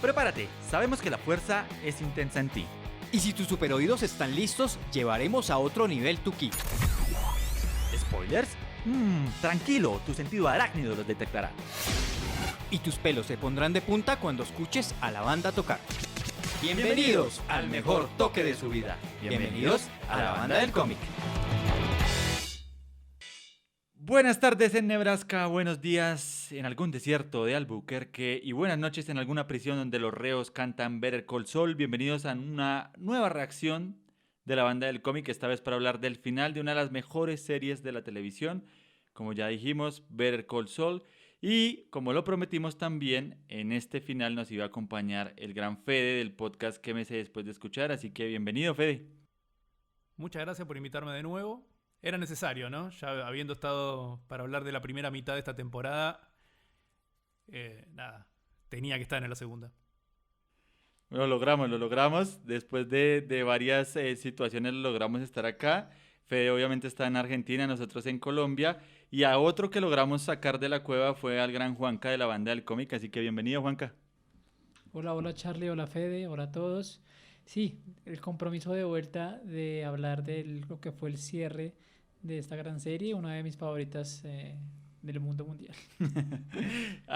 prepárate, sabemos que la fuerza es intensa en ti. Y si tus superoídos están listos, llevaremos a otro nivel tu ki. ¿Spoilers? Tranquilo, tu sentido arácnido los detectará. Y tus pelos se pondrán de punta cuando escuches a la banda tocar. Bienvenidos al mejor toque de su vida. Bienvenidos a la banda del cómic. Buenas tardes en Nebraska, buenos días en algún desierto de Albuquerque y buenas noches en alguna prisión donde los reos cantan Better Call Saul. Bienvenidos a una nueva reacción de la banda del cómic, esta vez para hablar del final de una de las mejores series de la televisión, como ya dijimos, Better Call Saul. Y como lo prometimos también, en este final nos iba a acompañar el gran Fede del podcast ¿Qué me sé después de escuchar? Así que bienvenido, Fede. Muchas gracias por invitarme de nuevo. Era necesario, ¿no? Ya habiendo estado para hablar de la primera mitad de esta temporada, tenía que estar en la segunda. Lo logramos. Después de varias situaciones lo logramos estar acá. Fede obviamente está en Argentina, nosotros en Colombia. Y a otro que logramos sacar de la cueva fue al gran Juanca de la banda del cómic. Así que bienvenido, Juanca. Hola Charlie, hola Fede, hola a todos. Sí, el compromiso de vuelta de hablar de lo que fue el cierre de esta gran serie, una de mis favoritas del mundo mundial.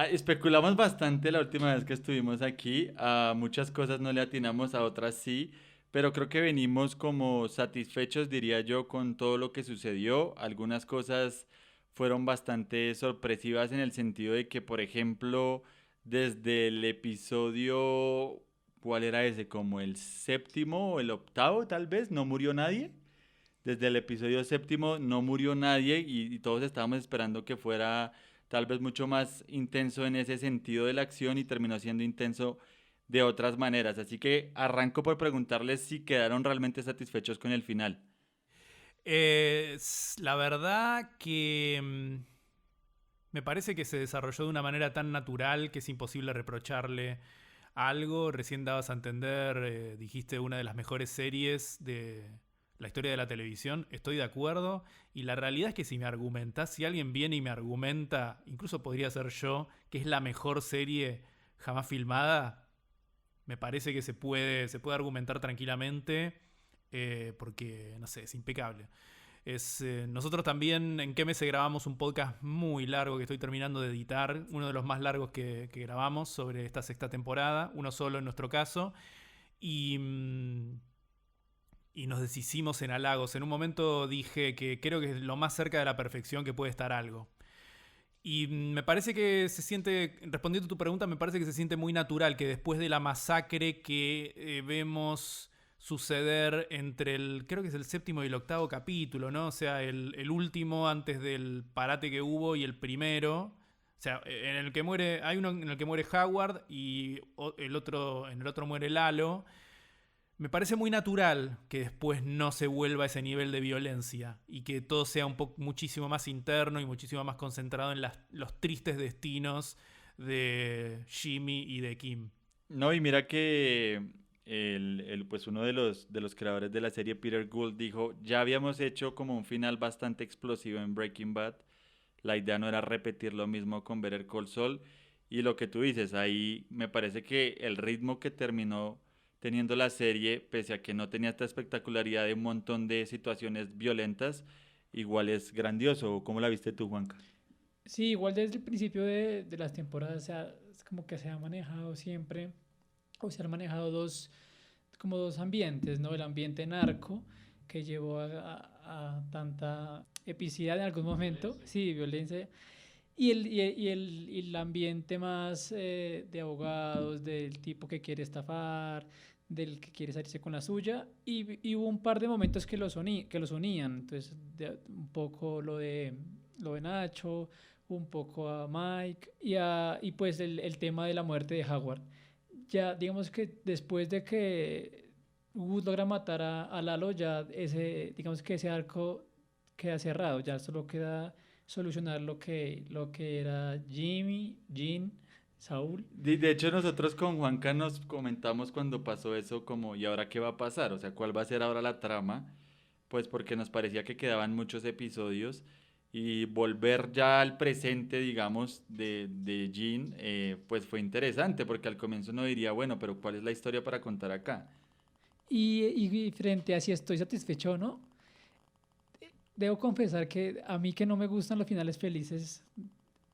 Especulamos bastante la última vez que estuvimos aquí. A muchas cosas no le atinamos, a otras sí. Pero creo que venimos como satisfechos, diría yo, con todo lo que sucedió. Algunas cosas fueron bastante sorpresivas en el sentido de que, por ejemplo, desde el episodio, ¿cuál era ese? Como el séptimo o el octavo, tal vez, no murió nadie. Desde el episodio séptimo no murió nadie y todos estábamos esperando que fuera tal vez mucho más intenso en ese sentido de la acción y terminó siendo intenso de otras maneras. Así que arranco por preguntarles si quedaron realmente satisfechos con el final. La verdad que me parece que se desarrolló de una manera tan natural que es imposible reprocharle algo. Recién dabas a entender, dijiste una de las mejores series de la historia de la televisión. Estoy de acuerdo. Y la realidad es que si alguien viene y me argumenta, incluso podría ser yo, que es la mejor serie jamás filmada, me parece que se puede argumentar tranquilamente, porque, no sé, es impecable. Nosotros también en QMS grabamos un podcast muy largo que estoy terminando de editar, uno de los más largos que grabamos sobre esta sexta temporada, uno solo en nuestro caso, y nos deshicimos en halagos. En un momento dije que creo que es lo más cerca de la perfección que puede estar algo. Y me parece que se siente, respondiendo a tu pregunta, me parece que se siente muy natural que después de la masacre que vemos suceder entre creo que es el séptimo y el octavo capítulo, ¿no? O sea, el último antes del parate que hubo y el primero. O sea, hay uno en el que muere Howard y en el otro muere Lalo. Me parece muy natural que después no se vuelva a ese nivel de violencia y que todo sea muchísimo más interno y muchísimo más concentrado en los tristes destinos de Jimmy y de Kim. No, y mira que pues uno de los creadores de la serie, Peter Gould, dijo, ya habíamos hecho como un final bastante explosivo en Breaking Bad. La idea no era repetir lo mismo con Better Call Saul. Y lo que tú dices, ahí me parece que el ritmo que terminó teniendo la serie, pese a que no tenía esta espectacularidad de un montón de situaciones violentas, igual es grandioso. ¿Cómo la viste tú, Juanca? Sí, igual desde el principio de las temporadas, o sea, es como que se ha manejado siempre, o se han manejado dos ambientes, ¿no? El ambiente narco, que llevó a tanta epicidad en algún momento, sí, violencia, y el ambiente más de abogados, del tipo que quiere estafar, del que quiere salirse con la suya, y hubo un par de momentos que los unían, entonces un poco lo de Nacho, un poco a Mike, y pues el tema de la muerte de Howard. Ya digamos que después de que Wood logra matar a Lalo, ya digamos que ese arco queda cerrado, ya solo queda solucionar lo que era Jimmy, Jean, Saúl. De hecho, nosotros con Juanca nos comentamos cuando pasó eso como, ¿y ahora qué va a pasar? O sea, ¿cuál va a ser ahora la trama? Pues porque nos parecía que quedaban muchos episodios y volver ya al presente, digamos, de Jean, pues fue interesante, porque al comienzo uno diría, bueno, pero ¿cuál es la historia para contar acá? Y frente a si estoy satisfecho o no, debo confesar que a mí que no me gustan los finales felices,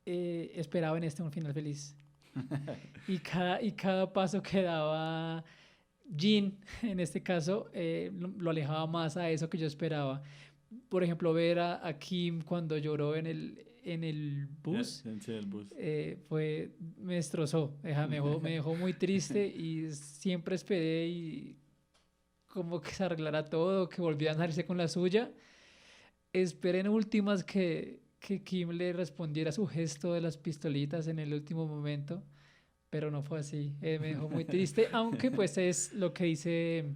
esperaba en este un final feliz. Y cada paso que daba Jean, en este caso, lo alejaba más a eso que yo esperaba. Por ejemplo, ver a Kim cuando lloró en el bus, Sí, el bus. me destrozó, me dejó muy triste y siempre esperé y como que se arreglara todo, que volvieran a salirse con la suya. Esperé en últimas que Kim le respondiera su gesto de las pistolitas en el último momento, pero no fue así. Me dejó muy triste, aunque pues es lo que dice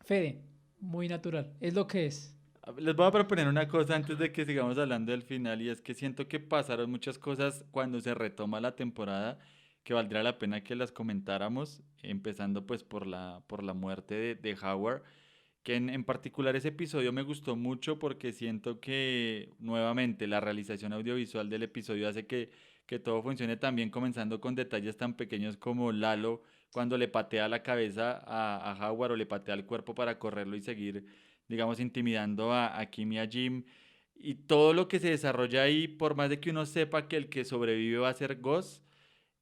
Fede, muy natural, es lo que es. Les voy a proponer una cosa antes de que sigamos hablando del final y es que siento que pasaron muchas cosas cuando se retoma la temporada que valdría la pena que las comentáramos, empezando pues por la muerte de Howard, que en particular ese episodio me gustó mucho porque siento que nuevamente la realización audiovisual del episodio hace que todo funcione tan bien, comenzando con detalles tan pequeños como Lalo cuando le patea la cabeza a Howard o le patea el cuerpo para correrlo y seguir, digamos, intimidando a Kim y a Jim. Y todo lo que se desarrolla ahí, por más de que uno sepa que el que sobrevive va a ser Ghost,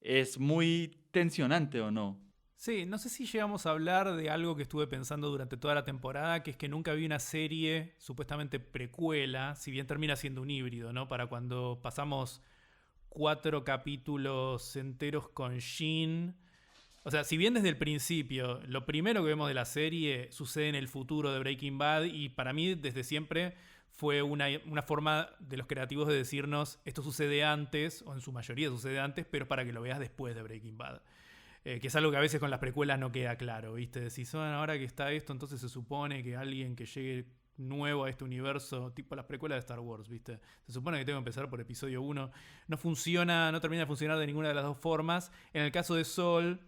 es muy tensionante, ¿o no? Sí, no sé si llegamos a hablar de algo que estuve pensando durante toda la temporada, que es que nunca vi una serie supuestamente precuela, si bien termina siendo un híbrido, ¿no? Para cuando pasamos 4 capítulos enteros con Shin. O sea, si bien desde el principio lo primero que vemos de la serie sucede en el futuro de Breaking Bad, y para mí desde siempre fue una forma de los creativos de decirnos esto sucede antes, o en su mayoría sucede antes, pero para que lo veas después de Breaking Bad. Que es algo que a veces con las precuelas no queda claro, ¿viste? Decís, bueno, ahora que está esto, entonces se supone que alguien que llegue nuevo a este universo, tipo las precuelas de Star Wars, ¿viste? Se supone que tengo que empezar por episodio 1. No funciona, no termina de funcionar de ninguna de las dos formas. En el caso de Sol,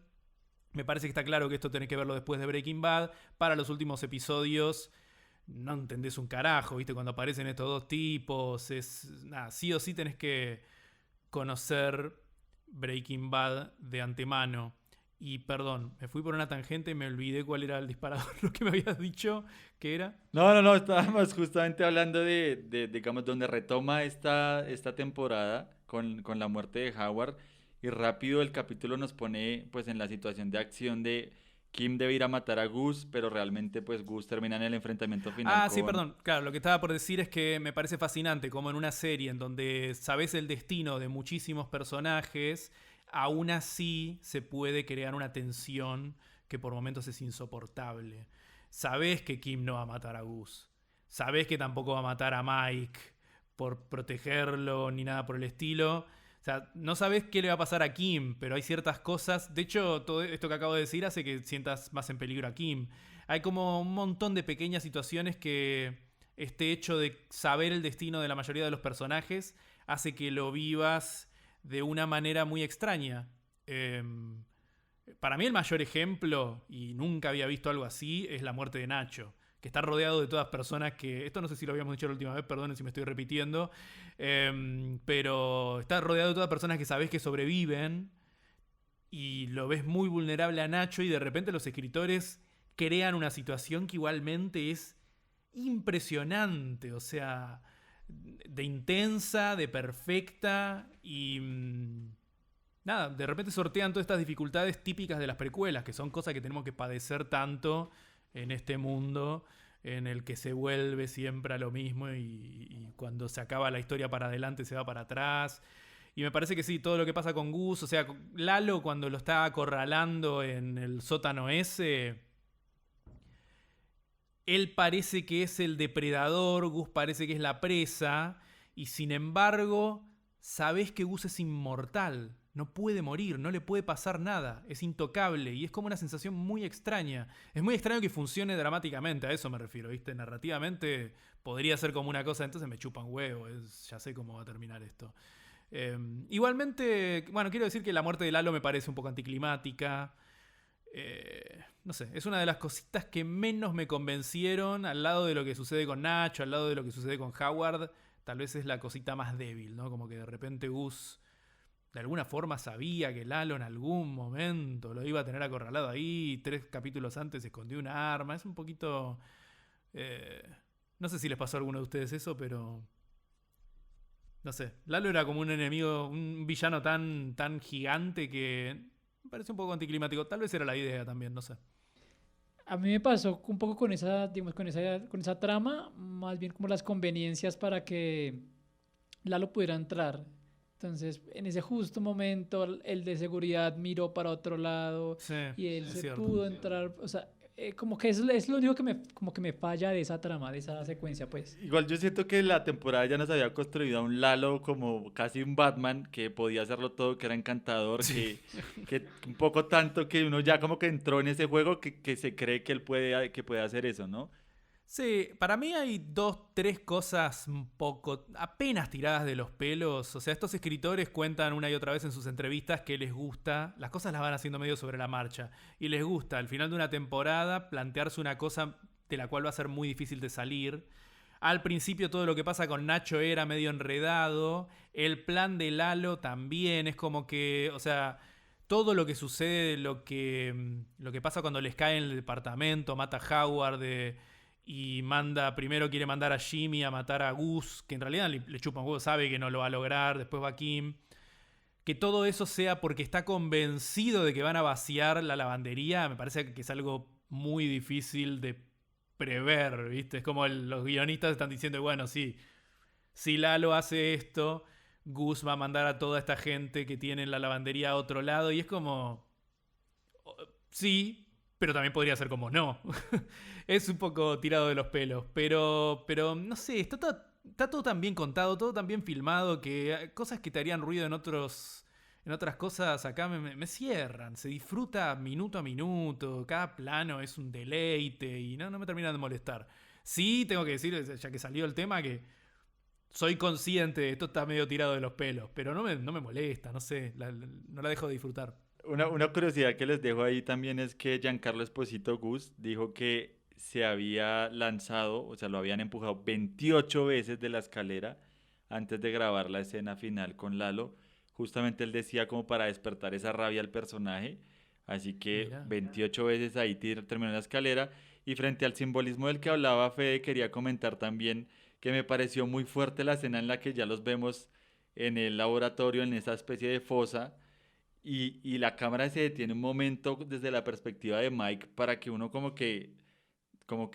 me parece que está claro que esto tenés que verlo después de Breaking Bad. Para los últimos episodios no entendés un carajo, ¿viste? Cuando aparecen estos dos tipos, nada, sí o sí tenés que conocer Breaking Bad de antemano. Y perdón, me fui por una tangente y me olvidé cuál era el disparador, lo que me habías dicho que era. No, estábamos justamente hablando digamos, donde retoma esta temporada con la muerte de Howard y rápido el capítulo nos pone pues en la situación de acción de Kim debe ir a matar a Gus, pero realmente pues Gus termina en el enfrentamiento final Sí, con... perdón. Claro, lo que estaba por decir es que me parece fascinante como en una serie en donde sabes el destino de muchísimos personajes, aún así se puede crear una tensión que por momentos es insoportable. Sabés que Kim no va a matar a Gus. Sabés que tampoco va a matar a Mike por protegerlo ni nada por el estilo. O sea, no sabés qué le va a pasar a Kim, pero hay ciertas cosas. De hecho, todo esto que acabo de decir hace que sientas más en peligro a Kim. Hay como un montón de pequeñas situaciones que este hecho de saber el destino de la mayoría de los personajes hace que lo vivas de una manera muy extraña. Para mí el mayor ejemplo, y nunca había visto algo así, es la muerte de Nacho, que está rodeado de todas personas que... Esto no sé si lo habíamos dicho la última vez, perdonen si me estoy repitiendo, pero está rodeado de todas personas que sabés que sobreviven y lo ves muy vulnerable a Nacho y de repente los escritores crean una situación que igualmente es impresionante, o sea, de intensa, de perfecta y... nada, de repente sortean todas estas dificultades típicas de las precuelas, que son cosas que tenemos que padecer tanto en este mundo en el que se vuelve siempre a lo mismo y cuando se acaba la historia para adelante se va para atrás. Y me parece que sí, todo lo que pasa con Gus, o sea, Lalo cuando lo está acorralando en el sótano ese, él parece que es el depredador, Gus parece que es la presa, y sin embargo, sabés que Gus es inmortal. No puede morir, no le puede pasar nada, es intocable y es como una sensación muy extraña. Es muy extraño que funcione dramáticamente, a eso me refiero, ¿viste? Narrativamente podría ser como una cosa, entonces me chupan huevo, ya sé cómo va a terminar esto. Igualmente, bueno, quiero decir que la muerte de Lalo me parece un poco anticlimática. No sé, es una de las cositas que menos me convencieron al lado de lo que sucede con Nacho, al lado de lo que sucede con Howard. Tal vez es la cosita más débil, ¿no? Como que de repente Gus de alguna forma sabía que Lalo en algún momento lo iba a tener acorralado ahí. 3 capítulos antes escondió un arma. Es un poquito... no sé si les pasó a alguno de ustedes eso, pero... No sé. Lalo era como un enemigo, un villano tan gigante que me parece un poco anticlimático. Tal vez era la idea también, no sé. A mí me pasó un poco con esa, digamos, con esa trama, más bien como las conveniencias para que Lalo pudiera entrar. Entonces, en ese justo momento, el de seguridad miró para otro lado Sí, y él es se cierto. pudo entrar. O sea, como que es lo único como que me falla de esa trama, de esa secuencia, pues. Igual yo siento que la temporada ya nos había construido a un Lalo como casi un Batman que podía hacerlo todo, que era encantador, Sí. que un poco tanto que uno ya como que entró en ese juego que se cree que él puede hacer eso, ¿no? Sí, para mí hay 2, 3 cosas un poco apenas tiradas de los pelos. O sea, estos escritores cuentan una y otra vez en sus entrevistas que les gusta, las cosas las van haciendo medio sobre la marcha, y les gusta al final de una temporada plantearse una cosa de la cual va a ser muy difícil de salir. Al principio todo lo que pasa con Nacho era medio enredado, el plan de Lalo también es como que, o sea, todo lo que sucede, lo que pasa cuando les cae en el departamento, mata a Howard y primero quiere mandar a Jimmy a matar a Gus, que en realidad le chupa un huevo, sabe que no lo va a lograr, después va Kim. Que todo eso sea porque está convencido de que van a vaciar la lavandería, me parece que es algo muy difícil de prever, ¿viste? Es como los guionistas están diciendo, bueno, sí, si Lalo hace esto, Gus va a mandar a toda esta gente que tiene la lavandería a otro lado, y es como, sí, pero también podría ser como no. Es un poco tirado de los pelos, pero no sé, está todo tan bien contado, todo tan bien filmado, que cosas que te harían ruido en otras cosas acá me cierran. Se disfruta minuto a minuto, cada plano es un deleite y no me terminan de molestar. Sí, tengo que decir, ya que salió el tema, que soy consciente de esto está medio tirado de los pelos, pero no me molesta, no sé, no la dejo de disfrutar. Una curiosidad que les dejo ahí también es que Giancarlo Esposito Gus dijo que se había lanzado, o sea, lo habían empujado 28 veces de la escalera antes de grabar la escena final con Lalo. Justamente él decía como para despertar esa rabia al personaje. Así que Mirá. 28 veces ahí terminó la escalera. Y frente al simbolismo del que hablaba Fede, quería comentar también que me pareció muy fuerte la escena en la que ya los vemos en el laboratorio, en esa especie de fosa y la cámara se detiene un momento desde la perspectiva de Mike para que uno como que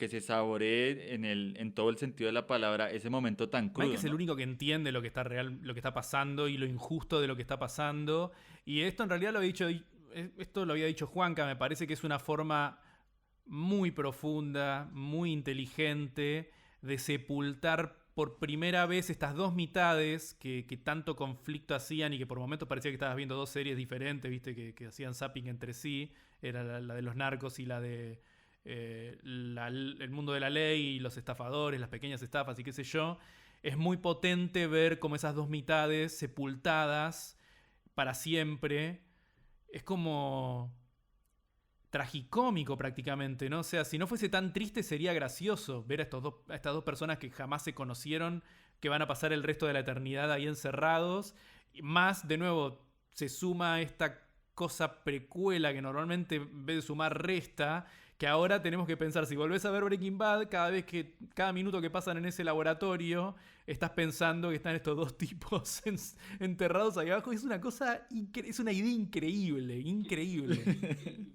se saboree en todo el sentido de la palabra ese momento tan Mike crudo, es el ¿no? único que entiende lo que está pasando y lo injusto de lo que está pasando. Y esto en realidad esto lo había dicho Juanca, me parece que es una forma muy profunda, muy inteligente de sepultar por primera vez estas dos mitades que tanto conflicto hacían y que por momentos parecía que estabas viendo dos series diferentes, viste, que hacían zapping entre sí. Era la de los narcos y la de el mundo de la ley y los estafadores, las pequeñas estafas y qué sé yo. Es muy potente ver cómo esas dos mitades sepultadas para siempre. Es como tragicómico prácticamente, ¿no? O sea, si no fuese tan triste sería gracioso ver a estas dos personas que jamás se conocieron, que van a pasar el resto de la eternidad ahí encerrados. Y más, de nuevo, se suma esta cosa precuela que normalmente en vez de sumar resta, que ahora tenemos que pensar, si volvés a ver Breaking Bad, cada minuto que pasan en ese laboratorio, estás pensando que están estos dos tipos enterrados ahí abajo. Es una cosa, es una idea increíble, increíble.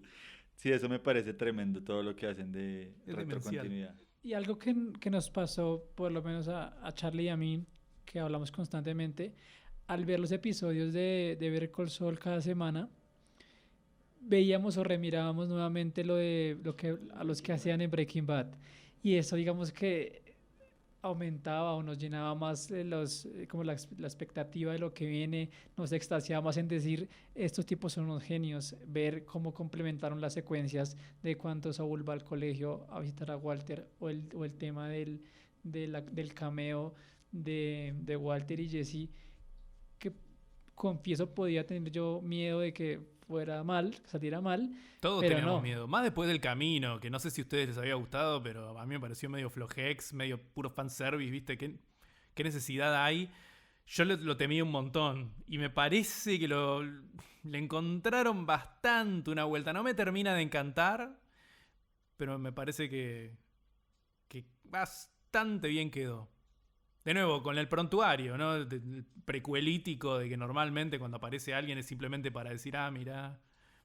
Sí, eso me parece tremendo todo lo que hacen de Es demencial. retrocontinuidad. Y algo que nos pasó, por lo menos a Charlie y a mí, que hablamos constantemente, al ver los episodios de Better Call Saul cada semana, veíamos o remirábamos nuevamente a los que hacían en Breaking Bad. Y eso, digamos que aumentaba o nos llenaba más como la expectativa de lo que viene, nos extasiaba más en decir, estos tipos son unos genios, ver cómo complementaron las secuencias de cuando Saúl va al colegio a visitar a Walter o el tema del cameo de Walter y Jesse, que confieso podía tener yo miedo de que fuera mal, que saliera mal, Todos pero teníamos no. miedo. Más después del camino, que no sé si a ustedes les había gustado, pero a mí me pareció medio flojex, medio puro fanservice, ¿viste? ¿Qué necesidad hay? Yo lo temí un montón y me parece que le encontraron bastante una vuelta. No me termina de encantar, pero me parece que bastante bien quedó. De nuevo, con el prontuario, ¿no? El precuelítico de que normalmente cuando aparece alguien es simplemente para decir, mirá,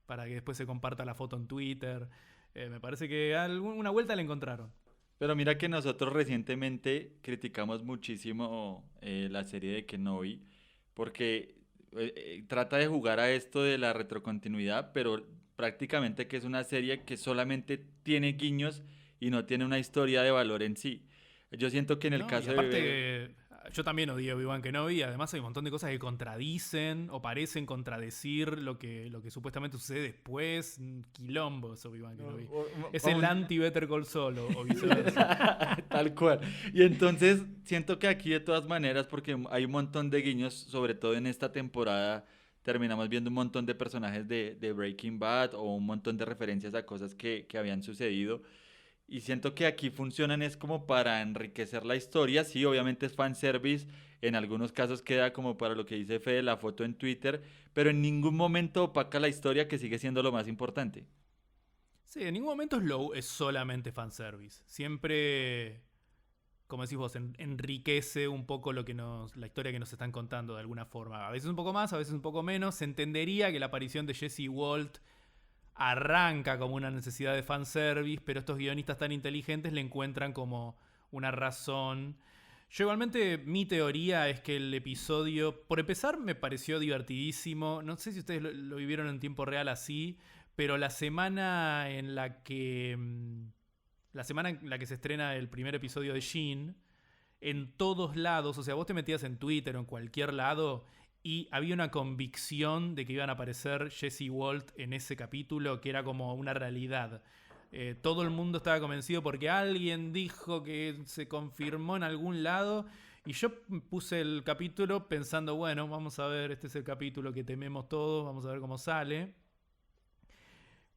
para que después se comparta la foto en Twitter. Me parece que una vuelta le encontraron. Pero mira que nosotros recientemente criticamos muchísimo la serie de Kenobi porque trata de jugar a esto de la retrocontinuidad, pero prácticamente que es una serie que solamente tiene guiños y no tiene una historia de valor en sí. Yo siento que en el No, y caso aparte, yo también odio Obi-Wan Kenobi. Además, hay un montón de cosas que contradicen o parecen contradecir lo que supuestamente sucede después. Quilombo es Obi-Wan Kenobi. Es el anti-Better Call Saul o viceversa. Tal cual. Y entonces siento que aquí de todas maneras, porque hay un montón de guiños, sobre todo en esta temporada, terminamos viendo un montón de personajes de Breaking Bad o un montón de referencias a cosas que habían sucedido. Y siento que aquí funcionan es como para enriquecer la historia. Sí, obviamente es fanservice. En algunos casos queda como para lo que dice Fede, la foto en Twitter. Pero en ningún momento opaca la historia, que sigue siendo lo más importante. Sí, en ningún momento es solamente fanservice. Siempre, como decís vos, enriquece un poco la historia que nos están contando de alguna forma. A veces un poco más, a veces un poco menos. Se entendería que la aparición de Jesse Walt arranca como una necesidad de fanservice, pero estos guionistas tan inteligentes le encuentran como una razón. Yo igualmente, mi teoría es que el episodio, por empezar, me pareció divertidísimo. No sé si ustedes lo vivieron en tiempo real así, pero la semana en la que se estrena el primer episodio de Shin, en todos lados, o sea, vos te metías en Twitter o en cualquier lado y había una convicción de que iban a aparecer Jesse Walt en ese capítulo, que era como una realidad. Todo el mundo estaba convencido porque alguien dijo que se confirmó en algún lado. Y yo puse el capítulo pensando, bueno, vamos a ver, este es el capítulo que tememos todos, vamos a ver cómo sale.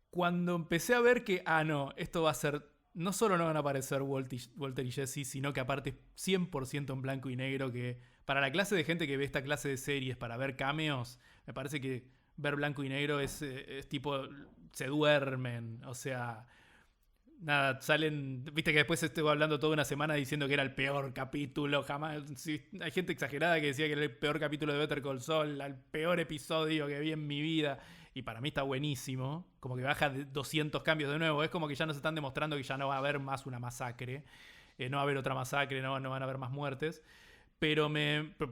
Cuando empecé a ver que, no, esto va a ser, no solo no van a aparecer Walter y Jesse, sino que aparte es 100% en blanco y negro, que para la clase de gente que ve esta clase de series para ver cameos, me parece que ver blanco y negro es tipo, se duermen, o sea, nada, salen, viste que después estuve hablando toda una semana diciendo que era el peor capítulo, jamás, sí, hay gente exagerada que decía que era el peor capítulo de Better Call Saul, el peor episodio que vi en mi vida, y para mí está buenísimo, como que baja de 200 cambios de nuevo, es como que ya nos están demostrando que ya no va a haber más una masacre, no va a haber otra masacre, no van a haber más muertes, pero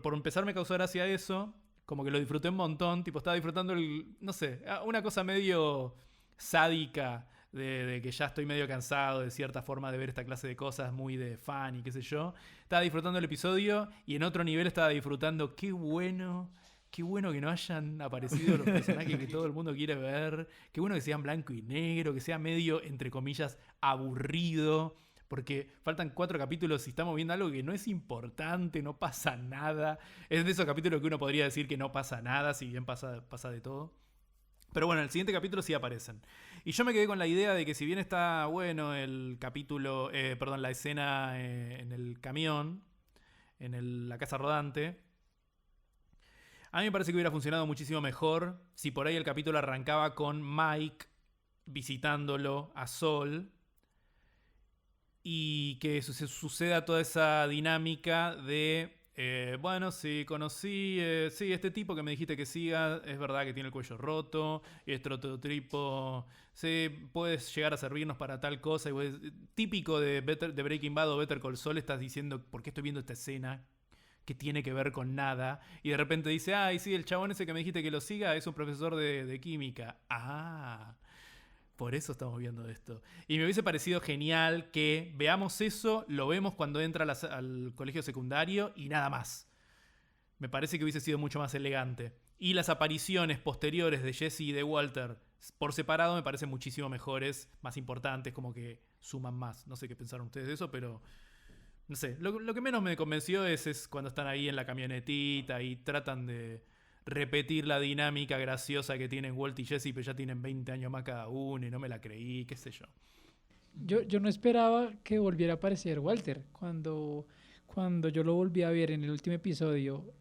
por empezar me causó gracia eso, como que lo disfruté un montón, tipo estaba disfrutando no sé, una cosa medio sádica de que ya estoy medio cansado de cierta forma de ver esta clase de cosas muy de fan y qué sé yo. Estaba disfrutando el episodio y en otro nivel estaba disfrutando qué bueno que no hayan aparecido los personajes que todo el mundo quiere ver, qué bueno que sean blanco y negro, que sea medio, entre comillas, aburrido. Porque faltan 4 capítulos y estamos viendo algo que no es importante, no pasa nada. Es de esos capítulos que uno podría decir que no pasa nada, si bien pasa de todo. Pero bueno, en el siguiente capítulo sí aparecen. Y yo me quedé con la idea de que si bien está bueno el capítulo, la escena en el camión, en la casa rodante, a mí me parece que hubiera funcionado muchísimo mejor si por ahí el capítulo arrancaba con Mike visitándolo a Sol, y que suceda toda esa dinámica de, bueno, sí, conocí, sí, este tipo que me dijiste que siga, es verdad que tiene el cuello roto, y este otro tipo, sí, puedes llegar a servirnos para tal cosa, y pues, típico de Breaking Bad o Better Call Saul, estás diciendo, ¿por qué estoy viendo esta escena? Que tiene que ver con nada, y de repente dice, y sí, el chabón ese que me dijiste que lo siga es un profesor de química. Por eso estamos viendo esto. Y me hubiese parecido genial que veamos eso, lo vemos cuando entra al colegio secundario y nada más. Me parece que hubiese sido mucho más elegante. Y las apariciones posteriores de Jesse y de Walter por separado me parecen muchísimo mejores, más importantes, como que suman más. No sé qué pensaron ustedes de eso, pero no sé. Lo que menos me convenció es cuando están ahí en la camionetita y tratan de repetir la dinámica graciosa que tienen Walt y Jesse, pero ya tienen 20 años más cada uno y no me la creí, qué sé yo. Yo no esperaba que volviera a aparecer Walter. Cuando cuando yo lo volví a ver en el último episodio,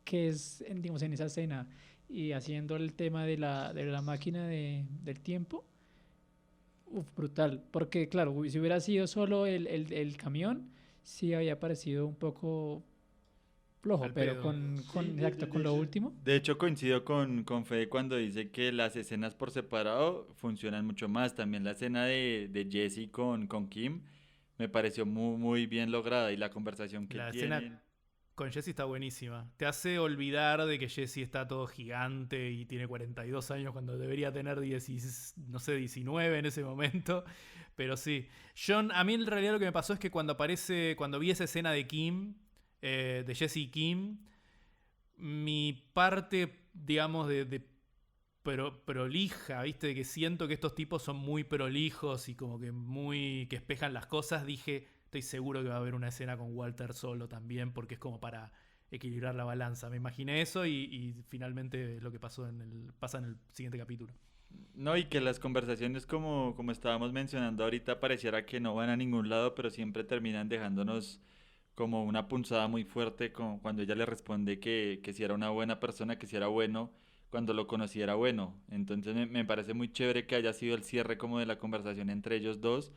que es, digamos, en esa escena, y haciendo el tema de la máquina del tiempo, brutal. Porque, claro, si hubiera sido solo el camión, sí había parecido un poco flojo, Al pero pedo. exacto, con lo último. De hecho, coincido con Fede cuando dice que las escenas por separado funcionan mucho más. También la escena de Jesse con Kim me pareció muy, muy bien lograda y la conversación que La escena tienen. con Jesse está buenísima. Te hace olvidar de que Jesse está todo gigante y tiene 42 años cuando debería tener 10, no sé, 19 en ese momento. Pero sí. John, a mí en realidad lo que me pasó es que cuando vi esa escena de Kim, de Jesse y Kim, mi parte, digamos, de prolija, ¿viste? Que siento que estos tipos son muy prolijos y como que que espejan las cosas. Dije, estoy seguro que va a haber una escena con Walter solo también, porque es como para equilibrar la balanza. Me imaginé eso y finalmente lo que pasa en el siguiente capítulo. No, y que las conversaciones como estábamos mencionando ahorita pareciera que no van a ningún lado, pero siempre terminan dejándonos como una punzada muy fuerte cuando ella le responde que si era una buena persona, que si era bueno, cuando lo conocí era bueno. Entonces me parece muy chévere que haya sido el cierre como de la conversación entre ellos dos.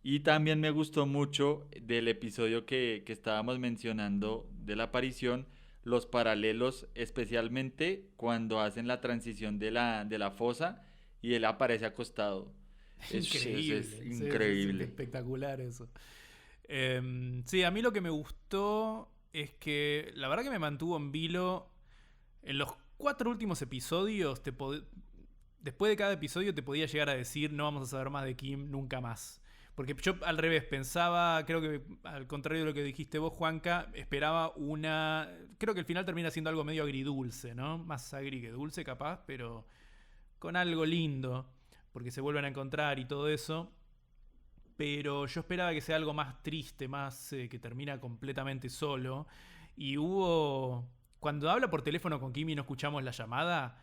Y también me gustó mucho del episodio que estábamos mencionando de la aparición, los paralelos, especialmente cuando hacen la transición de la fosa y él aparece acostado. Eso Increíble. es Sí, es increíble. espectacular eso. Sí, a mí lo que me gustó es que la verdad que me mantuvo en vilo en los 4 últimos episodios. Después de cada episodio te podía llegar a decir no vamos a saber más de Kim nunca más. Porque yo al revés pensaba, creo que al contrario de lo que dijiste vos, Juanca, esperaba una... Creo que el final termina siendo algo medio agridulce, ¿no? Más agri que dulce capaz, pero con algo lindo, porque se vuelven a encontrar y todo eso. Pero yo esperaba que sea algo más triste, más que termina completamente solo. Y hubo... Cuando habla por teléfono con Kim y no escuchamos la llamada,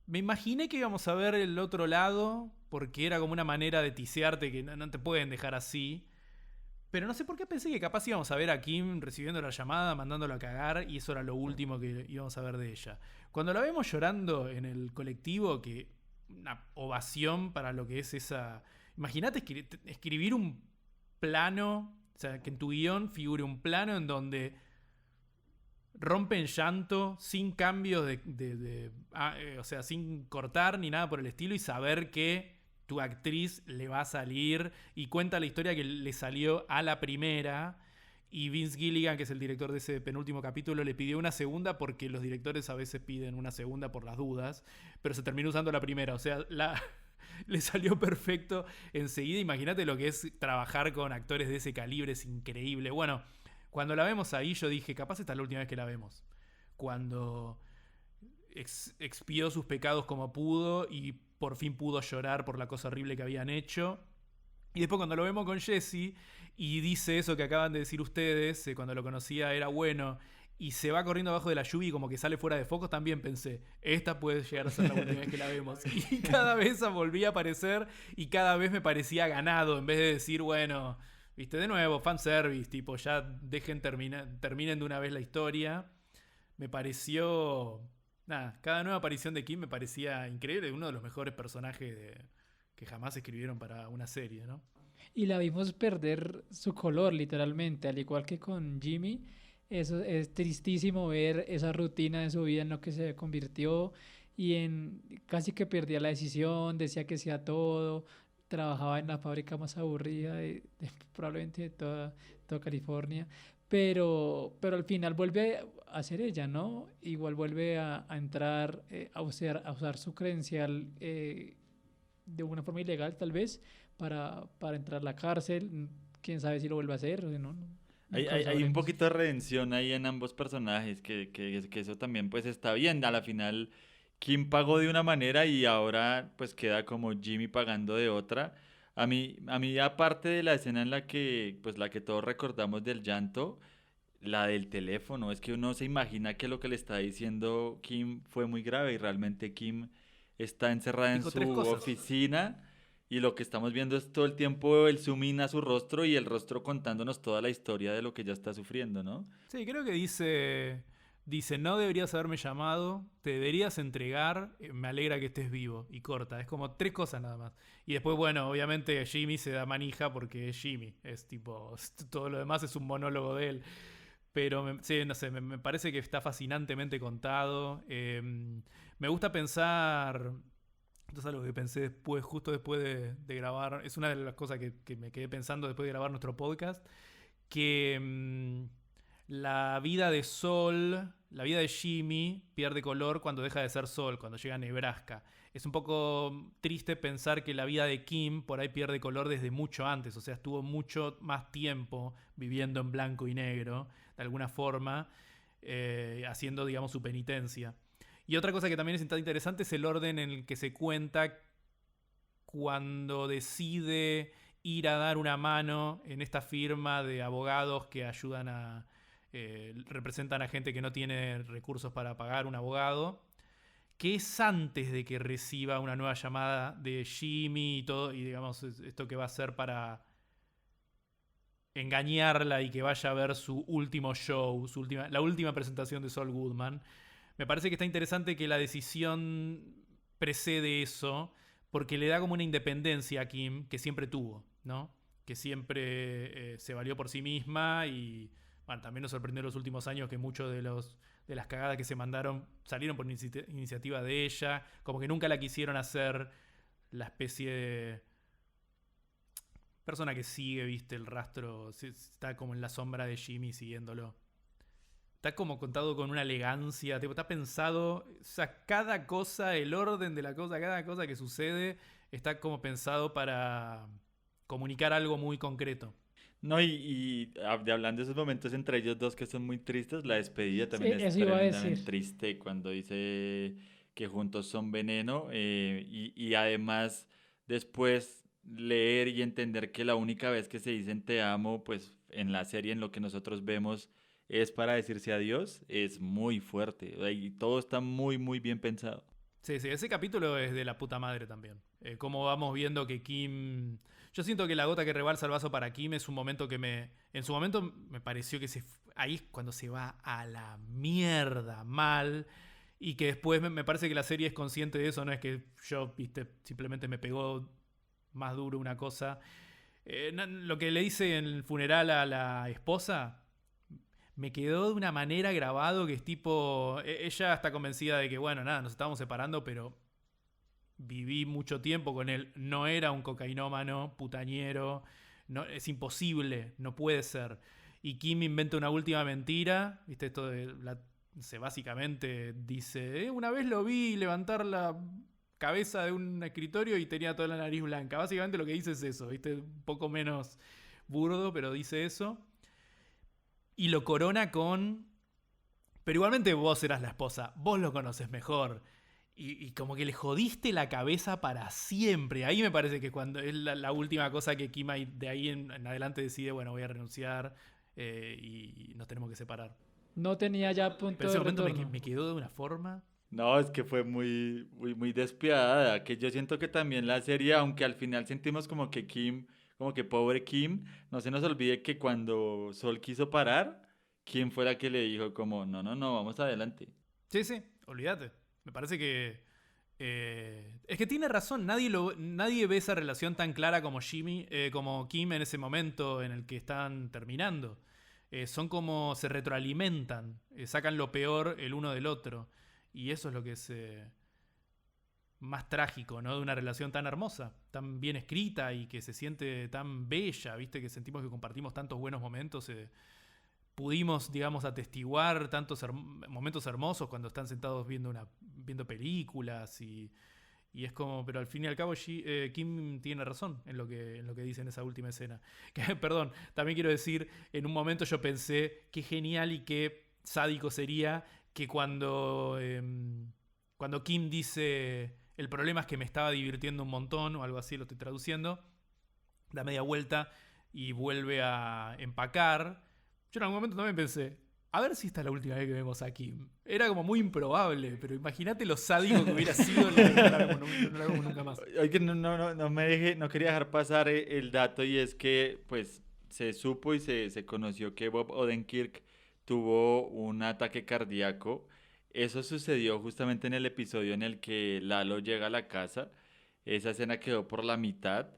me imaginé que íbamos a ver el otro lado, porque era como una manera de tisearte que no te pueden dejar así. Pero no sé por qué pensé que capaz íbamos a ver a Kim recibiendo la llamada, mandándolo a cagar, y eso era lo último que íbamos a ver de ella. Cuando la vemos llorando en el colectivo, que una ovación para lo que es esa... Imagínate escribir un plano, o sea, que en tu guión figure un plano en donde rompe en llanto, sin cambios o sea, sin cortar ni nada por el estilo, y saber que tu actriz le va a salir y cuenta la historia que le salió a la primera. Y Vince Gilligan, que es el director de ese penúltimo capítulo, le pidió una segunda porque los directores a veces piden una segunda por las dudas, pero se terminó usando la primera. O sea, le salió perfecto enseguida. Imagínate lo que es trabajar con actores de ese calibre, es increíble. Bueno, cuando la vemos ahí yo dije, capaz esta es la última vez que la vemos. Cuando expió sus pecados como pudo y por fin pudo llorar por la cosa horrible que habían hecho. Y después cuando lo vemos con Jesse y dice eso que acaban de decir ustedes, cuando lo conocía era bueno, y se va corriendo abajo de la lluvia y como que sale fuera de focos, también pensé, esta puede llegar a ser la última vez que la vemos. Y cada vez volvía a aparecer y cada vez me parecía ganado, en vez de decir, bueno, viste, de nuevo, fanservice, tipo, ya terminen de una vez la historia. Me pareció... Nada, cada nueva aparición de Kim me parecía increíble, uno de los mejores personajes que jamás escribieron para una serie, ¿no? Y la vimos perder su color, literalmente, al igual que con Jimmy. Eso es tristísimo ver esa rutina de su vida en lo que se convirtió y en casi que perdía la decisión, decía que hacía todo, trabajaba en la fábrica más aburrida probablemente de toda California, pero al final vuelve a ser ella, ¿no? Igual vuelve a entrar, a usar su credencial de una forma ilegal tal vez para entrar a la cárcel, quién sabe si lo vuelve a hacer, o no, Hay, nunca lo hay, hay un sabremos. poquito de redención ahí en ambos personajes, que eso también pues está bien. A la final, Kim pagó de una manera y ahora pues queda como Jimmy pagando de otra. A mí aparte de la escena en la que todos recordamos del llanto, la del teléfono, es que uno se imagina que lo que le está diciendo Kim fue muy grave y realmente Kim está encerrada en Dijo su tres cosas. oficina y lo que estamos viendo es todo el tiempo el zoom in a su rostro y el rostro contándonos toda la historia de lo que ella está sufriendo, ¿no? Sí, creo que dice, no deberías haberme llamado, te deberías entregar, me alegra que estés vivo. Y corta, es como 3 cosas nada más. Y después, bueno, obviamente Jimmy se da manija porque es Jimmy. Es tipo, todo lo demás es un monólogo de él. Pero, sí, no sé, me parece que está fascinantemente contado. Me gusta pensar, esto es algo que pensé después, justo después de grabar, es una de las cosas que me quedé pensando después de grabar nuestro podcast, que la vida de Sol, la vida de Jimmy pierde color cuando deja de ser Sol, cuando llega a Nebraska. Es un poco triste pensar que la vida de Kim por ahí pierde color desde mucho antes, o sea, estuvo mucho más tiempo viviendo en blanco y negro, de alguna forma, haciendo, digamos, su penitencia. Y otra cosa que también es interesante es el orden en el que se cuenta cuando decide ir a dar una mano en esta firma de abogados que ayudan a... representan a gente que no tiene recursos para pagar un abogado, que es antes de que reciba una nueva llamada de Jimmy y todo, y digamos, esto que va a hacer para engañarla y que vaya a ver su último show, la última presentación de Saul Goodman. Me parece que está interesante que la decisión precede eso, porque le da como una independencia a Kim que siempre tuvo, ¿no? Que siempre se valió por sí misma y bueno, también nos sorprendió en los últimos años que muchos de las cagadas que se mandaron salieron por iniciativa de ella, como que nunca la quisieron hacer la especie de persona que sigue, viste, el rastro, está como en la sombra de Jimmy siguiéndolo. Está como contado con una elegancia, tipo, está pensado, o sea, cada cosa, el orden de la cosa, cada cosa que sucede, está como pensado para comunicar algo muy concreto. No, hablando de esos momentos entre ellos dos que son muy tristes, la despedida Sí, también es eso iba a tremendamente decir. triste cuando dice que juntos son veneno y además después leer y entender que la única vez que se dicen te amo, pues en la serie en lo que nosotros vemos es para decirse adiós, es muy fuerte y todo está muy muy bien pensado. Sí, sí, ese capítulo es de la puta madre también. Como vamos viendo que Kim... Yo siento que la gota que rebalsa el vaso para Kim es un momento que me... En su momento me pareció que ahí es cuando se va a la mierda mal. Y que después me parece que la serie es consciente de eso. No es que yo, viste, simplemente me pegó más duro una cosa. Lo que le dice en el funeral a la esposa me quedó de una manera grabado que es tipo... Ella está convencida de que, bueno, nada, nos estábamos separando, pero viví mucho tiempo con él. No era un cocainómano, putañero. No, es imposible, no puede ser. Y Kim inventa una última mentira. ¿Viste? Esto de no sé, básicamente dice: una vez lo vi levantar la cabeza de un escritorio y tenía toda la nariz blanca". Básicamente lo que dice es eso, ¿viste? Un poco menos burdo, pero dice eso. Y lo corona con... Pero igualmente vos eras la esposa, vos lo conoces mejor. Y como que le jodiste la cabeza para siempre. Ahí me parece que cuando es la última cosa que Kima de ahí en adelante decide, bueno, voy a renunciar y nos tenemos que separar. No tenía ya Pero punto ese de momento retorno. me quedó de una forma... No, es que fue muy, muy, muy despiadada, que yo siento que también la serie, aunque al final sentimos como que Kim, como que pobre Kim, no se nos olvide que cuando Sol quiso parar, Kim fue la que le dijo como, no, no, no, vamos adelante. Sí, sí, olvídate. Me parece que... es que tiene razón, nadie ve esa relación tan clara como como Kim en ese momento en el que están terminando. Son como se retroalimentan, sacan lo peor el uno del otro. Y eso es lo que es más trágico, ¿no? De una relación tan hermosa, tan bien escrita y que se siente tan bella, ¿viste? Que sentimos que compartimos tantos buenos momentos. Pudimos, digamos, atestiguar tantos momentos hermosos cuando están sentados viendo películas y es como, pero al fin y al cabo Kim tiene razón en lo que dice en esa última escena. Que, perdón, también quiero decir, en un momento yo pensé qué genial y qué sádico sería que cuando Kim dice el problema es que me estaba divirtiendo un montón o algo así, lo estoy traduciendo, da media vuelta y vuelve a empacar. Yo en algún momento también pensé, a ver si esta es la última vez que vemos a Kim. Era como muy improbable, pero imagínate lo sádico que hubiera sido, no la vemos nunca más. Oye, no quería dejar pasar el dato y es que pues se supo y se conoció que Bob Odenkirk tuvo un ataque cardíaco. Eso sucedió justamente en el episodio en el que Lalo llega a la casa. Esa escena quedó por la mitad.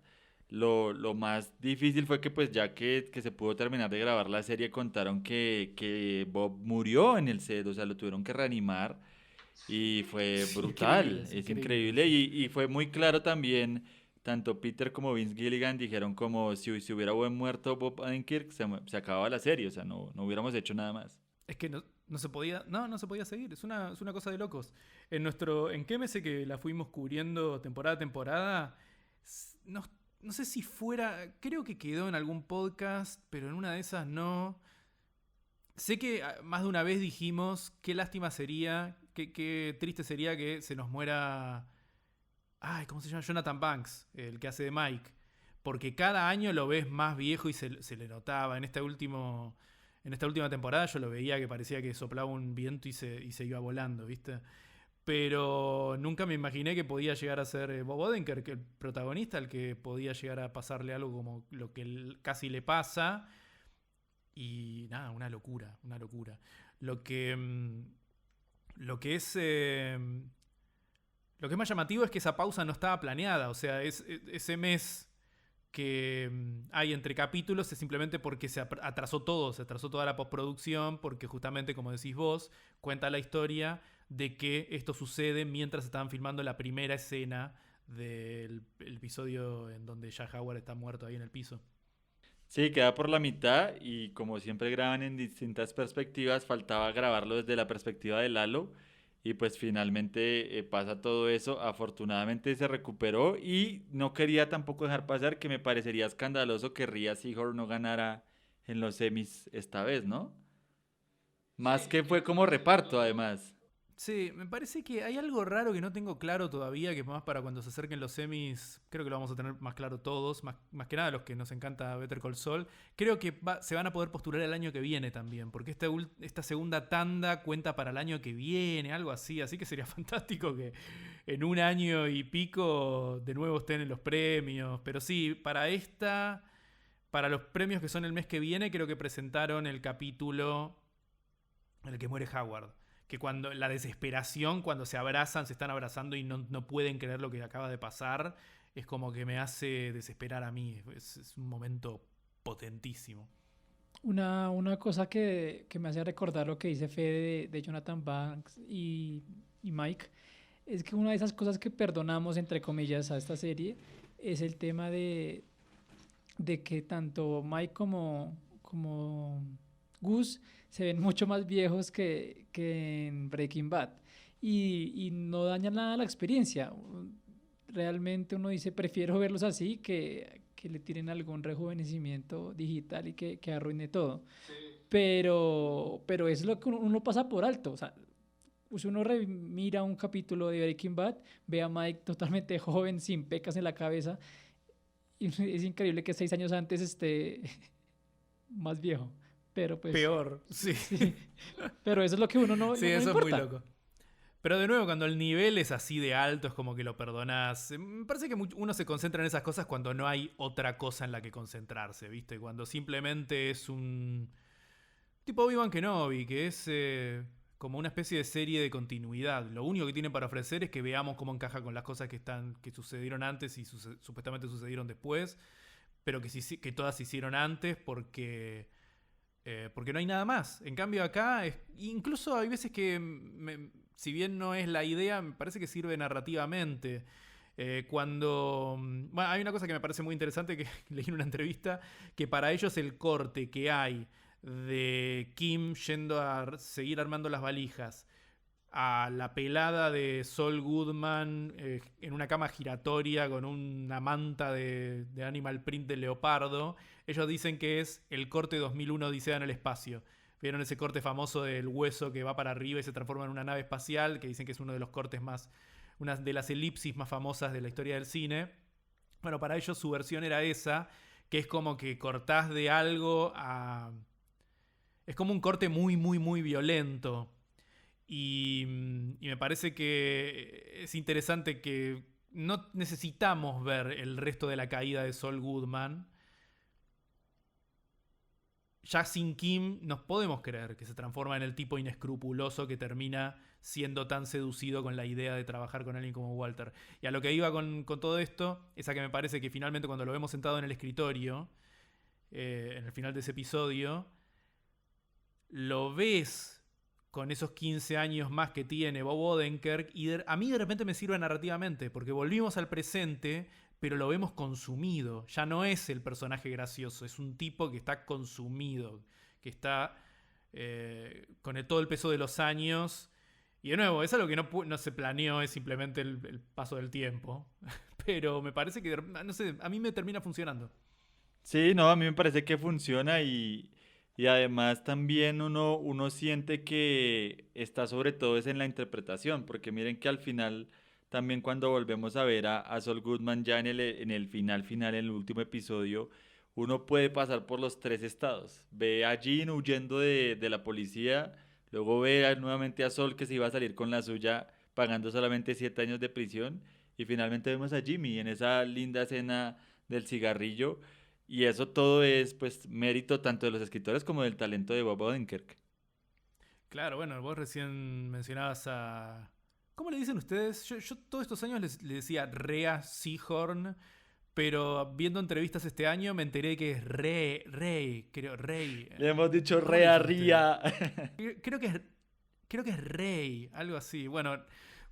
Lo más difícil fue que pues ya que se pudo terminar de grabar la serie contaron que Bob murió en el set, o sea, lo tuvieron que reanimar y fue brutal, Es es increíble, increíble sí. y fue muy claro también, tanto Peter como Vince Gilligan dijeron como si hubiera buen muerto Bob Odenkirk se acababa la serie, o sea, no hubiéramos hecho nada más. Es que no se podía, no se podía seguir. Es una cosa de locos. En KMS que la fuimos cubriendo temporada a temporada, no, no sé si fuera, creo que quedó en algún podcast, pero en una de esas no. Sé que más de una vez dijimos qué lástima sería, qué triste sería que se nos muera. Ay, ¿cómo se llama? Jonathan Banks, el que hace de Mike. Porque cada año lo ves más viejo y se le notaba. En esta última temporada yo lo veía que parecía que soplaba un viento y se iba volando, ¿viste? Pero nunca me imaginé que podía llegar a ser Bob Odenkirk, el protagonista, el que podía llegar a pasarle algo como lo que casi le pasa. Y nada, una locura, una locura. Lo que, lo que es... Lo que es más llamativo es que esa pausa no estaba planeada. O sea, ese mes que hay entre capítulos es simplemente porque se atrasó todo, se atrasó toda la postproducción, porque justamente, como decís vos, cuenta la historia de que esto sucede mientras estaban filmando la primera escena del el episodio en donde Jack Howard está muerto ahí en el piso. Sí, queda por la mitad y como siempre graban en distintas perspectivas, faltaba grabarlo desde la perspectiva de Lalo y pues finalmente pasa todo eso. Afortunadamente se recuperó y no quería tampoco dejar pasar que me parecería escandaloso que Rhea Seehorn no ganara en los semis esta vez, ¿no? Más que fue como reparto además. Sí, me parece que hay algo raro que no tengo claro todavía, que más para cuando se acerquen los semis, creo que lo vamos a tener más claro todos, más que nada los que nos encanta Better Call Saul. Creo que se van a poder postular el año que viene también, porque esta segunda tanda cuenta para el año que viene, algo así que sería fantástico que en un año y pico de nuevo estén en los premios. Pero sí, para los premios que son el mes que viene, creo que presentaron el capítulo en el que muere Howard. Que cuando la desesperación, cuando se abrazan, se están abrazando y no pueden creer lo que acaba de pasar, es como que me hace desesperar a mí. Es un momento potentísimo. Una cosa que me hace recordar lo que dice Fede de Jonathan Banks y Mike es que una de esas cosas que perdonamos, entre comillas, a esta serie es el tema de que tanto Mike como Gus se ven mucho más viejos que en Breaking Bad y no dañan nada la experiencia. Realmente uno dice, prefiero verlos así que le tiren algún rejuvenecimiento digital y que arruine todo. Pero es lo que uno pasa por alto. O sea, si uno mira un capítulo de Breaking Bad, ve a Mike totalmente joven, sin pecas en la cabeza, y es increíble que 6 años antes esté más viejo. Pero pues, Peor, sí. sí. Pero eso es lo que uno Sí, no eso es muy importa. loco. Pero de nuevo, cuando el nivel es así de alto, es como que lo perdonas. Me parece que uno se concentra en esas cosas cuando no hay otra cosa en la que concentrarse, ¿viste? Cuando simplemente es un tipo Obi-Wan Kenobi, que es como una especie de serie de continuidad. Lo único que tiene para ofrecer es que veamos cómo encaja con las cosas que sucedieron antes y supuestamente sucedieron después, pero que todas se hicieron antes porque no hay nada más. En cambio acá, incluso hay veces que, si bien no es la idea, me parece que sirve narrativamente. Bueno, hay una cosa que me parece muy interesante que leí en una entrevista, que para ellos el corte que hay de Kim yendo a seguir armando las valijas a la pelada de Saul Goodman en una cama giratoria con una manta de animal print de leopardo. Ellos dicen que es el corte 2001 Odisea en el espacio. ¿Vieron ese corte famoso del hueso que va para arriba y se transforma en una nave espacial? Que dicen que es uno de los cortes una de las elipsis más famosas de la historia del cine. Bueno, para ellos su versión era esa, que es como que cortás de algo a... es como un corte muy, muy, muy violento. Y me parece que es interesante que no necesitamos ver el resto de la caída de Saul Goodman. Ya sin Kim nos podemos creer que se transforma en el tipo inescrupuloso que termina siendo tan seducido con la idea de trabajar con alguien como Walter. Y a lo que iba con todo esto es a que me parece que finalmente cuando lo vemos sentado en el escritorio, en el final de ese episodio, lo ves con esos 15 años más que tiene Bob Odenkirk y a mí de repente me sirve narrativamente porque volvimos al presente, pero lo vemos consumido. Ya no es el personaje gracioso, es un tipo que está consumido, que está con todo el peso de los años. Y de nuevo, es algo que no se planeó, es simplemente el paso del tiempo. Pero me parece que, no sé, a mí me termina funcionando. Sí, no, a mí me parece que funciona y además también uno siente que está sobre todo es en la interpretación, porque miren que al final también cuando volvemos a ver a Saul Goodman ya en el final, en el último episodio, uno puede pasar por los tres estados. Ve a Jean huyendo de la policía, luego ve nuevamente a Saul que se iba a salir con la suya pagando solamente 7 años de prisión y finalmente vemos a Jimmy en esa linda escena del cigarrillo y eso todo es pues mérito tanto de los escritores como del talento de Bob Odenkirk. Claro, bueno, vos recién mencionabas a... ¿Cómo le dicen ustedes? Yo todos estos años le decía Rhea Seehorn, pero viendo entrevistas este año me enteré que es Rey. Le hemos dicho ¿Cómo le Rea dicen ustedes? Ría. Creo que es Rey, algo así. Bueno,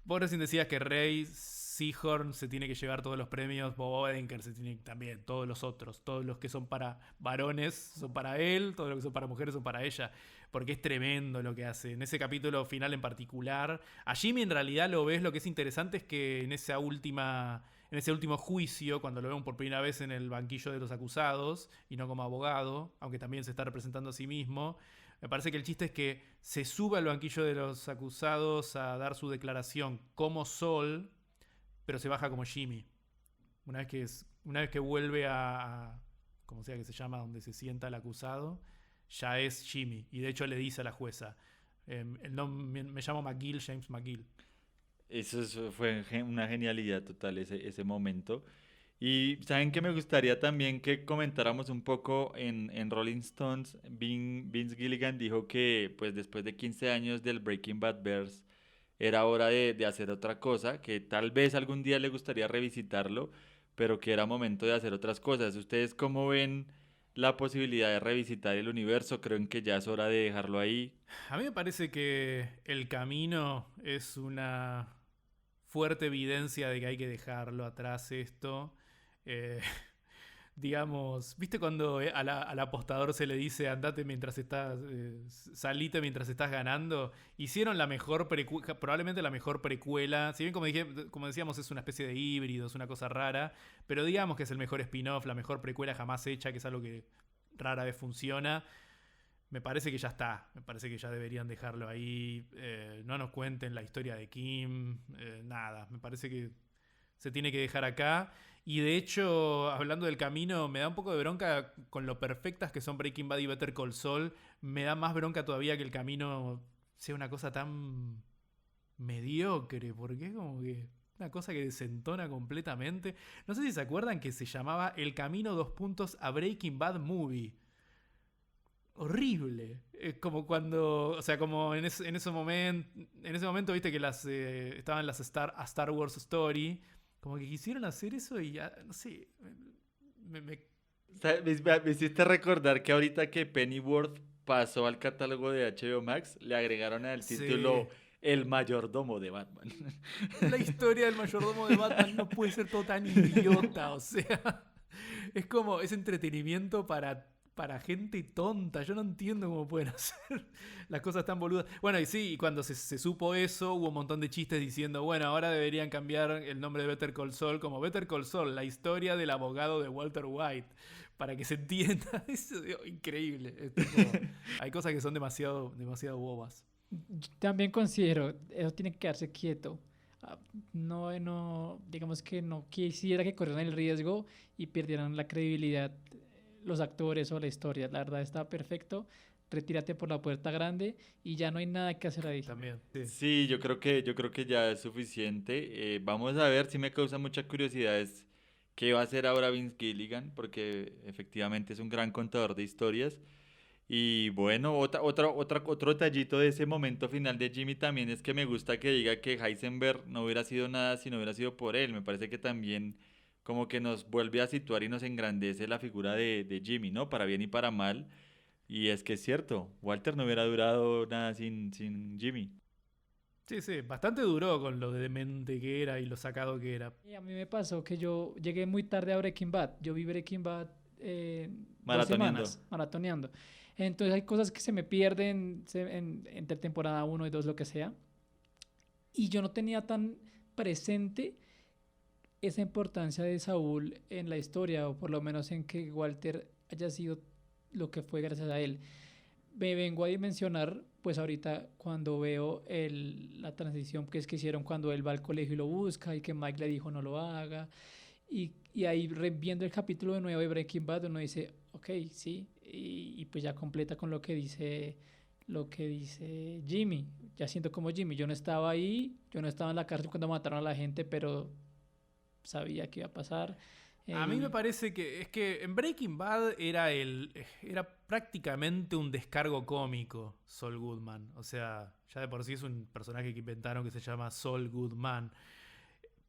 vos recién decías que Rey Seahorn se tiene que llevar todos los premios, Bob Odenkirk se tiene también, todos los otros, todos los que son para varones son para él, todos los que son para mujeres son para ella, porque es tremendo lo que hace. En ese capítulo final en particular, a Jimmy en realidad lo ves, lo que es interesante es que en ese último juicio, cuando lo vemos por primera vez en el banquillo de los acusados y no como abogado, aunque también se está representando a sí mismo, me parece que el chiste es que se sube al banquillo de los acusados a dar su declaración como Sol, pero se baja como Jimmy. Una vez que vuelve a como sea que se llama, donde se sienta el acusado, ya es Jimmy. Y de hecho le dice a la jueza, me llamo McGill, James McGill. Fue una genialidad total ese momento. Y saben que me gustaría también que comentáramos un poco en Rolling Stones. Vince Gilligan dijo que pues después de 15 años del Breaking Bad verse era hora de hacer otra cosa, que tal vez algún día le gustaría revisitarlo, pero que era momento de hacer otras cosas. ¿Ustedes cómo ven la posibilidad de revisitar el universo? ¿Creen que ya es hora de dejarlo ahí? A mí me parece que El Camino es una fuerte evidencia de que hay que dejarlo atrás esto. Eh, digamos, ¿viste cuando al apostador se le dice andate mientras estás, salite mientras estás ganando? Hicieron la mejor probablemente la mejor precuela. Si bien como decíamos es una especie de híbrido, es una cosa rara, pero digamos que es el mejor spin-off, la mejor precuela jamás hecha, que es algo que rara vez funciona. Me parece que ya está, me parece que ya deberían dejarlo ahí. No nos cuenten la historia de Kim, nada, me parece que se tiene que dejar acá. Y de hecho, hablando del camino, me da un poco de bronca con lo perfectas que son Breaking Bad y Better Call Saul. Me da más bronca todavía que el camino sea una cosa tan mediocre, porque es como que una cosa que desentona completamente. No sé si se acuerdan que se llamaba El Camino a Breaking Bad Movie. Horrible. Es como cuando, o sea, como en ese momento, viste que estaban las a Star Wars Story, como que quisieron hacer eso y ya, no sé, me- Me hiciste recordar que ahorita que Pennyworth pasó al catálogo de HBO Max, le agregaron al título se- El mayordomo de Batman. la historia del mayordomo de Batman no puede ser todo tan idiota, o sea, es entretenimiento para gente tonta. Yo no entiendo cómo pueden hacer las cosas tan boludas. Bueno, y sí, y cuando se supo eso, hubo un montón de chistes diciendo, bueno, ahora deberían cambiar el nombre de Better Call Saul como Better Call Saul, la historia del abogado de Walter White, para que se entienda. Es increíble. Es tipo, hay cosas que son demasiado, demasiado bobas. Yo también considero, eso tiene que quedarse quieto. Ah, no, no, digamos que no quisiera que corrieran el riesgo y perdieran la credibilidad los actores o la historia. La verdad está perfecto. retírate por la puerta grande y ya no hay nada que hacer ahí. También. Sí. Sí, yo creo que ya es suficiente. Vamos a ver si me causa mucha curiosidad es qué va a hacer ahora Vince Gilligan, porque efectivamente es un gran contador de historias. Y bueno, otro detallito de ese momento final de Jimmy también es que me gusta que diga que Heisenberg no hubiera sido nada si no hubiera sido por él. Me parece que también como que nos vuelve a situar y nos engrandece la figura de Jimmy, ¿no? Para bien y para mal. Y es que es cierto, Walter no hubiera durado nada sin Jimmy. Sí, sí, bastante duró con lo de demente que era y lo sacado que era. Y a mí me pasó que yo llegué muy tarde a Breaking Bad. Yo vi Breaking Bad 2 semanas, Maratoneando. maratoneando. Entonces hay cosas que se me pierden entre temporada 1 y 2, lo que sea. Y yo no tenía tan presente esa importancia de Saúl en la historia, o por lo menos en que Walter haya sido lo que fue gracias a él. Me vengo a mencionar, pues ahorita cuando veo la transición que hicieron cuando él va al colegio y lo busca y que Mike le dijo no lo haga. Y ahí viendo el capítulo de nuevo de Breaking Bad uno dice, ok, sí, y pues ya completa con lo que dice Jimmy. Ya siento como Jimmy, yo no estaba ahí, yo no estaba en la cárcel cuando mataron a la gente, pero sabía que iba a pasar. A mí me Y parece que es que en Breaking Bad era prácticamente un descargo cómico Saul Goodman. O sea, ya de por sí es un personaje que inventaron que se llama Saul Goodman.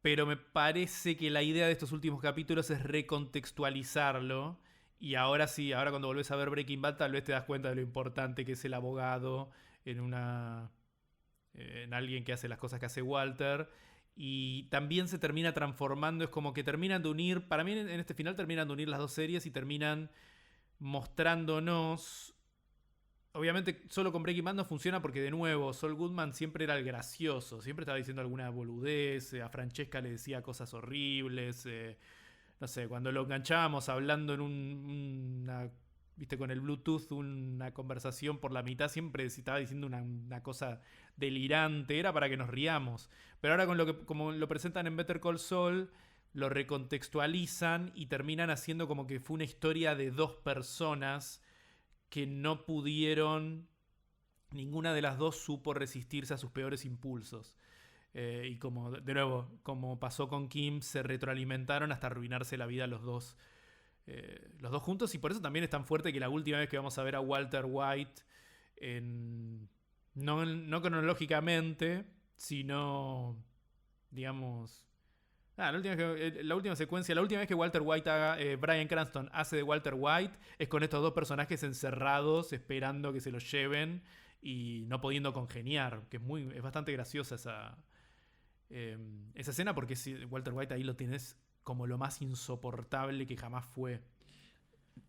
Pero me parece que la idea de estos últimos capítulos es recontextualizarlo. Y ahora sí, ahora cuando volvés a ver Breaking Bad, tal vez te das cuenta de lo importante que es el abogado en en alguien que hace las cosas que hace Walter. Y también se termina transformando, es como que terminan de unir, para mí en este final terminan de unir las dos series y terminan mostrándonos. Obviamente solo con Breaking Bad no funciona porque de nuevo Saul Goodman siempre era el gracioso, siempre estaba diciendo alguna boludez, a Francesca le decía cosas horribles, no sé, cuando lo enganchábamos hablando en viste, con el Bluetooth, una conversación por la mitad, siempre estaba diciendo una cosa delirante, era para que nos riamos. Pero ahora con como lo presentan en Better Call Saul, lo recontextualizan y terminan haciendo como que fue una historia de dos personas que no pudieron, ninguna de las dos supo resistirse a sus peores impulsos. Y como, de nuevo, como pasó con Kim, se retroalimentaron hasta arruinarse la vida los dos juntos. Y por eso también es tan fuerte que la última vez que vamos a ver a Walter White, no cronológicamente, sino, digamos... la última secuencia, la última vez que Walter White Bryan Cranston hace de Walter White es con estos dos personajes encerrados esperando que se los lleven y no pudiendo congeniar, que es bastante graciosa esa escena porque Walter White ahí lo tienes como lo más insoportable que jamás fue.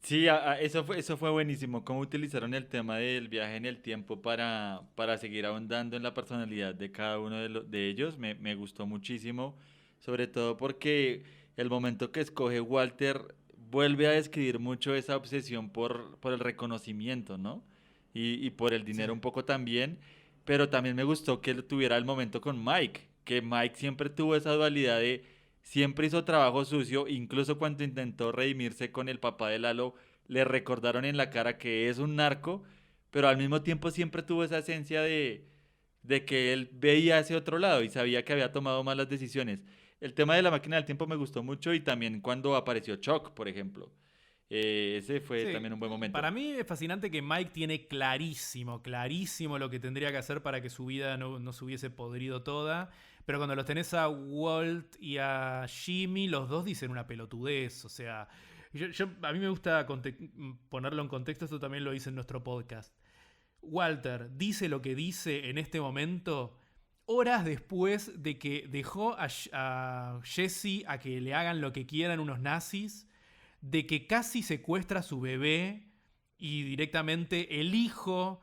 Sí, eso fue buenísimo. Cómo utilizaron el tema del viaje en el tiempo para seguir ahondando en la personalidad de cada uno de ellos. Me gustó muchísimo. Sobre todo porque el momento que escoge Walter vuelve a describir mucho esa obsesión por el reconocimiento, ¿no? Y por el dinero Sí. un poco también. Pero también me gustó que él tuviera el momento con Mike. Que Mike siempre tuvo esa dualidad de siempre hizo trabajo sucio, incluso cuando intentó redimirse con el papá de Lalo, le recordaron en la cara que es un narco, pero al mismo tiempo siempre tuvo esa esencia de que él veía hacia otro lado y sabía que había tomado malas decisiones. El tema de la máquina del tiempo me gustó mucho y también cuando apareció Chuck, por ejemplo. Ese fue Sí, también un buen momento. para mí es fascinante que Mike tiene clarísimo, clarísimo lo que tendría que hacer para que su vida no se hubiese podrido toda. Pero cuando los tenés a Walt y a Jimmy, los dos dicen una pelotudez. O sea, a mí me gusta ponerlo en contexto, esto también lo hice en nuestro podcast. Walter dice lo que dice en este momento horas después de que dejó a Jesse a que le hagan lo que quieran unos nazis, de que casi secuestra a su bebé y directamente el hijo,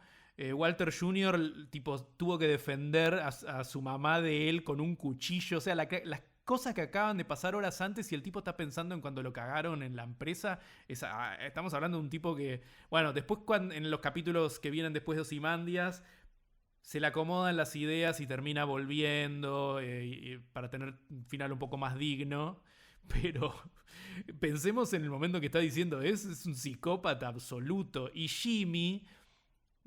Walter Jr., tipo, tuvo que defender a su mamá de él con un cuchillo. O sea, las cosas que acaban de pasar horas antes y el tipo está pensando en cuando lo cagaron en la empresa. Estamos hablando de un tipo que, bueno, después en los capítulos que vienen después de Ozymandias, se le acomodan las ideas y termina volviendo para tener un final un poco más digno. Pero pensemos en el momento que está diciendo, es un psicópata absoluto. Y Jimmy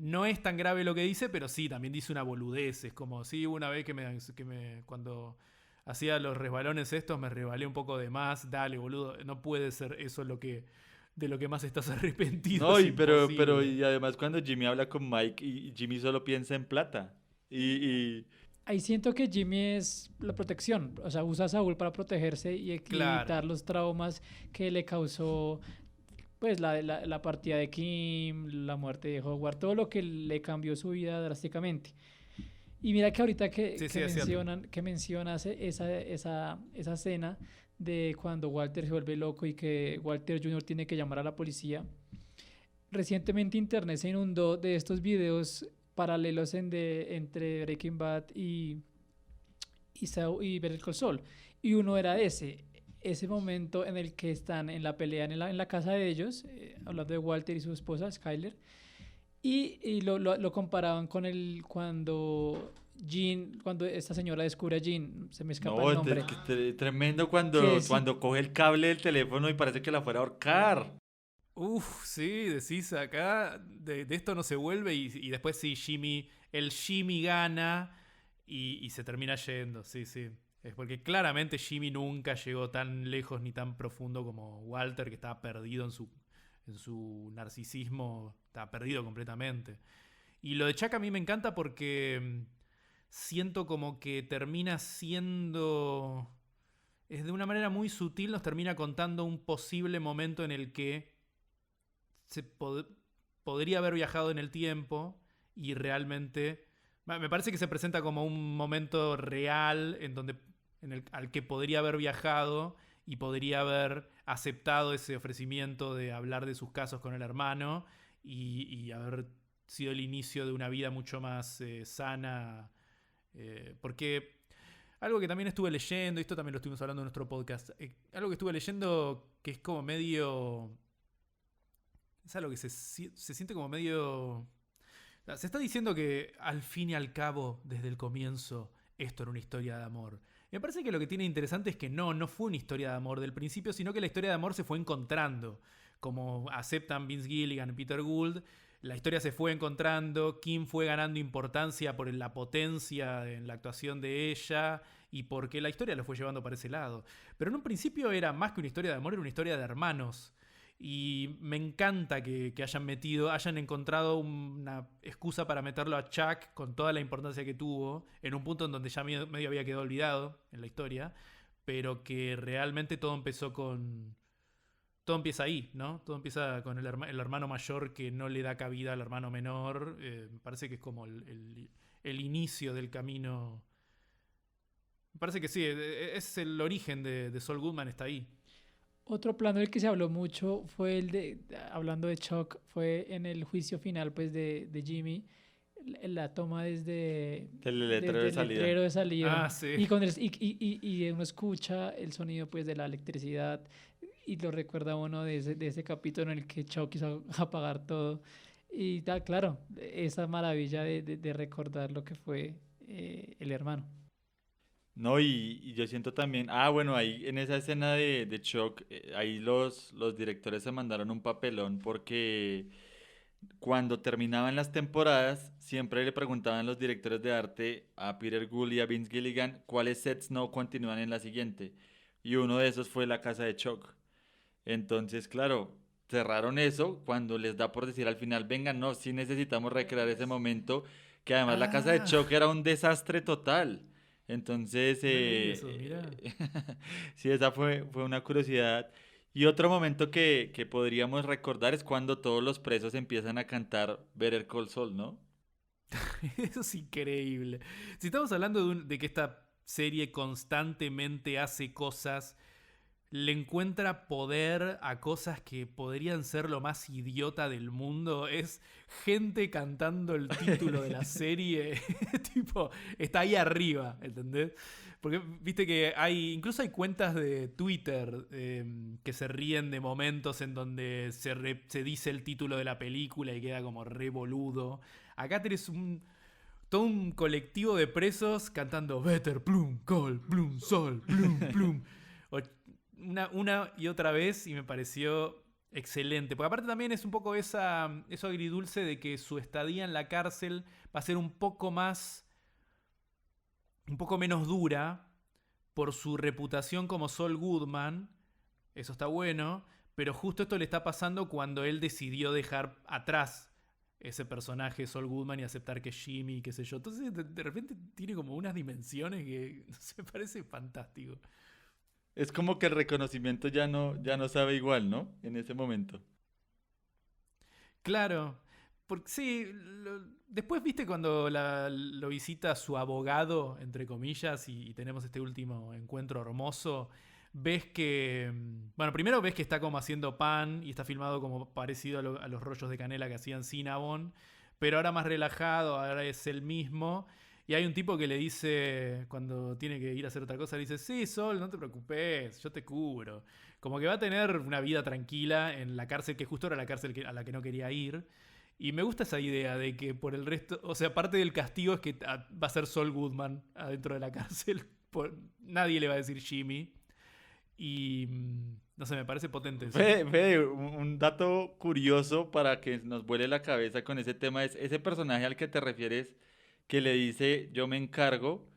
no es tan grave lo que dice, pero sí, también dice una boludez. Es como, sí, una vez cuando hacía los resbalones estos, me resbalé un poco de más. Dale, boludo, no puede ser eso de lo que más estás arrepentido. No, Es pero imposible. y además cuando Jimmy habla con Mike y Jimmy solo piensa en plata. Y Ahí siento que Jimmy es la protección, o sea, usa a Saúl para protegerse y Claro. evitar los traumas que le causó pues la partida de Kim, la muerte de Howard, todo lo que le cambió su vida drásticamente. Y mira que ahorita Sí, sí, es cierto. que mencionas esa escena de cuando Walter se vuelve loco y que Walter Jr. tiene que llamar a la policía. Recientemente internet se inundó de estos videos paralelos entre Breaking Bad y Better Call Saul. Y uno era ese momento en el que están en la pelea en la casa de ellos, hablando de Walter y su esposa, Skyler, y lo comparaban con cuando esta señora descubre a Jean, se me escapa el no, nombre, tremendo que sí, cuando coge el cable del teléfono y parece que la fuera a ahorcar. Uf, sí, decís acá, de esto no se vuelve y después sí, el Jimmy gana y se termina yendo, sí, sí. Es porque claramente Jimmy nunca llegó tan lejos ni tan profundo como Walter, que estaba perdido en su narcisismo, estaba perdido completamente. Y lo de Chuck a mí me encanta porque siento como que termina siendo... Es de una manera muy sutil, nos termina contando un posible momento en el que se podría haber viajado en el tiempo y realmente me parece que se presenta como un momento real al que podría haber viajado y podría haber aceptado ese ofrecimiento de hablar de sus casos con el hermano y haber sido el inicio de una vida mucho más sana. Porque algo que también estuve leyendo, y esto también lo estuvimos hablando en nuestro podcast, algo que estuve leyendo que es como medio... Es algo que se siente como medio... Se está diciendo que al fin y al cabo, desde el comienzo, esto era una historia de amor. Y me parece que lo que tiene interesante es que no fue una historia de amor del principio, sino que la historia de amor se fue encontrando. Como aceptan Vince Gilligan y Peter Gould, la historia se fue encontrando, Kim fue ganando importancia por la potencia en la actuación de ella y porque la historia lo fue llevando para ese lado. Pero en un principio era más que una historia de amor, era una historia de hermanos. Y me encanta que hayan encontrado una excusa para meterlo a Chuck con toda la importancia que tuvo, en un punto en donde ya medio había quedado olvidado en la historia, pero que realmente todo empieza ahí, ¿no? Todo empieza con el hermano mayor que no le da cabida al hermano menor. Me parece que es como el inicio del camino. Me parece que sí, es el origen de Saul Goodman, está ahí. otro plano del que se habló mucho fue hablando de Chuck, fue en el juicio final pues de Jimmy, la toma El letrero desde de el salida. letrero de salida Ah, sí. y, y uno escucha el sonido pues de la electricidad y lo recuerda uno de ese capítulo en el que Chuck quiso apagar todo y claro, esa maravilla de recordar lo que fue el hermano. No, y yo siento también, bueno, ahí en esa escena de Shock, ahí los directores se mandaron un papelón porque cuando terminaban las temporadas, siempre le preguntaban los directores de arte a Peter Gould y a Vince Gilligan cuáles sets no continúan en la siguiente. Y uno de esos fue la casa de Chuck. Entonces, claro, cerraron eso cuando les da por decir al final, venga, no, sí necesitamos recrear ese momento, que además la casa de Ah, Chuck era un desastre total. Entonces, no leí eso, mirá. sí, esa fue una curiosidad. Y otro momento que podríamos recordar es cuando todos los presos empiezan a cantar Better Call Saul, ¿no? Eso es increíble. Si estamos hablando de que esta serie constantemente hace cosas, le encuentra poder a cosas que podrían ser lo más idiota del mundo. Es gente cantando el título de la serie. Tipo, está ahí arriba, ¿entendés? Porque viste que incluso hay cuentas de Twitter que se ríen de momentos en donde se dice el título de la película y queda como re boludo. Acá tenés todo un colectivo de presos cantando Better, Plum, Call, Plum, Sol, Plum, Plum. Una y otra vez y me pareció Excelente, porque aparte también es un poco eso agridulce de que su estadía en la cárcel va a ser un poco menos dura por su reputación como Saul Goodman. Eso está bueno, pero justo esto le está pasando cuando él decidió dejar atrás ese personaje Saul Goodman y aceptar que es Jimmy, qué sé yo. Entonces de repente tiene como unas dimensiones que no sé, parece fantástico. Es como que el reconocimiento ya no sabe igual, ¿no? En ese momento. Claro, porque sí, después viste cuando lo visita su abogado, entre comillas, y tenemos este último encuentro hermoso, ves que, bueno, primero ves que está como haciendo pan y está filmado como parecido a los rollos de canela que hacían Cinnabon, pero ahora más relajado, ahora es el mismo. Y hay un tipo que le dice, cuando tiene que ir a hacer otra cosa, le dice, sí, Sol, no te preocupes, yo te cubro. Como que va a tener una vida tranquila en la cárcel, que justo era la cárcel a la que no quería ir. Y me gusta esa idea de que por el resto, o sea, parte del castigo es que va a ser Saul Goodman adentro de la cárcel. Nadie le va a decir Jimmy. Y no sé, me parece potente eso. Fede, un dato curioso para que nos vuele la cabeza con ese tema es ese personaje al que te refieres que le dice yo me encargo,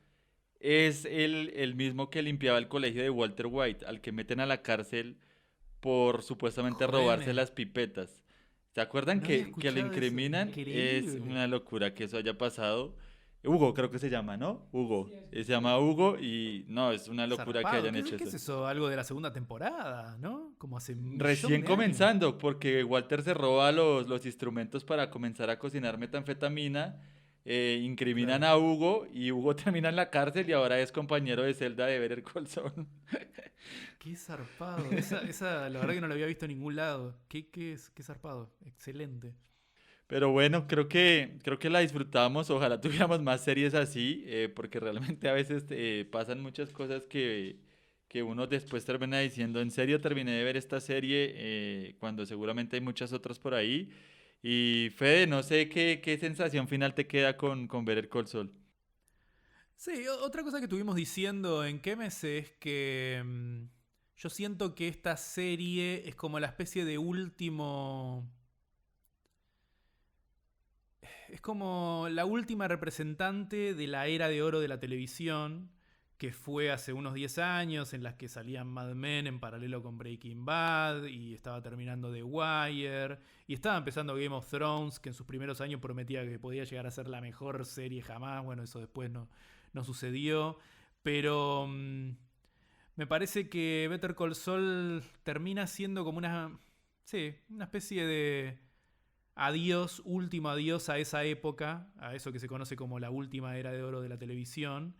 es el mismo que limpiaba el colegio de Walter White, al que meten a la cárcel por supuestamente robarse Jodeme, las pipetas. ¿Se acuerdan no había que lo escuchado eso. incriminan? Es Increíble. una locura que eso haya pasado. Hugo, creo que se llama, ¿no? Hugo. Sí, es Se llama Hugo y no, es una locura que Zarpado. hayan hecho Qué es eso. eso? Algo de la segunda temporada, ¿no? Como hace un millón Recién de años. comenzando, porque Walter se roba los instrumentos para comenzar a cocinar metanfetamina, incriminan Claro. a Hugo y Hugo termina en la cárcel y ahora es compañero de celda de Better Call Saul. Qué zarpado. Esa, la verdad que no la había visto en ningún lado. Qué zarpado. Excelente. Pero bueno, creo que la disfrutamos. Ojalá tuviéramos más series así, porque realmente a veces pasan muchas cosas que uno después termina diciendo, en serio terminé de ver esta serie, cuando seguramente hay muchas otras por ahí. Y Fede, no sé qué sensación final te queda con ver el Call. Sí, otra cosa que estuvimos diciendo en Kemes es que yo siento que esta serie es como la especie de último. Es como la última representante de la era de oro de la televisión, que fue hace unos 10 años, en las que salían Mad Men en paralelo con Breaking Bad, y estaba terminando The Wire, y estaba empezando Game of Thrones, que en sus primeros años prometía que podía llegar a ser la mejor serie jamás. Bueno, eso después no sucedió. Pero me parece que Better Call Saul termina siendo como una especie de adiós, último adiós a esa época, a eso que se conoce como la última era de oro de la televisión,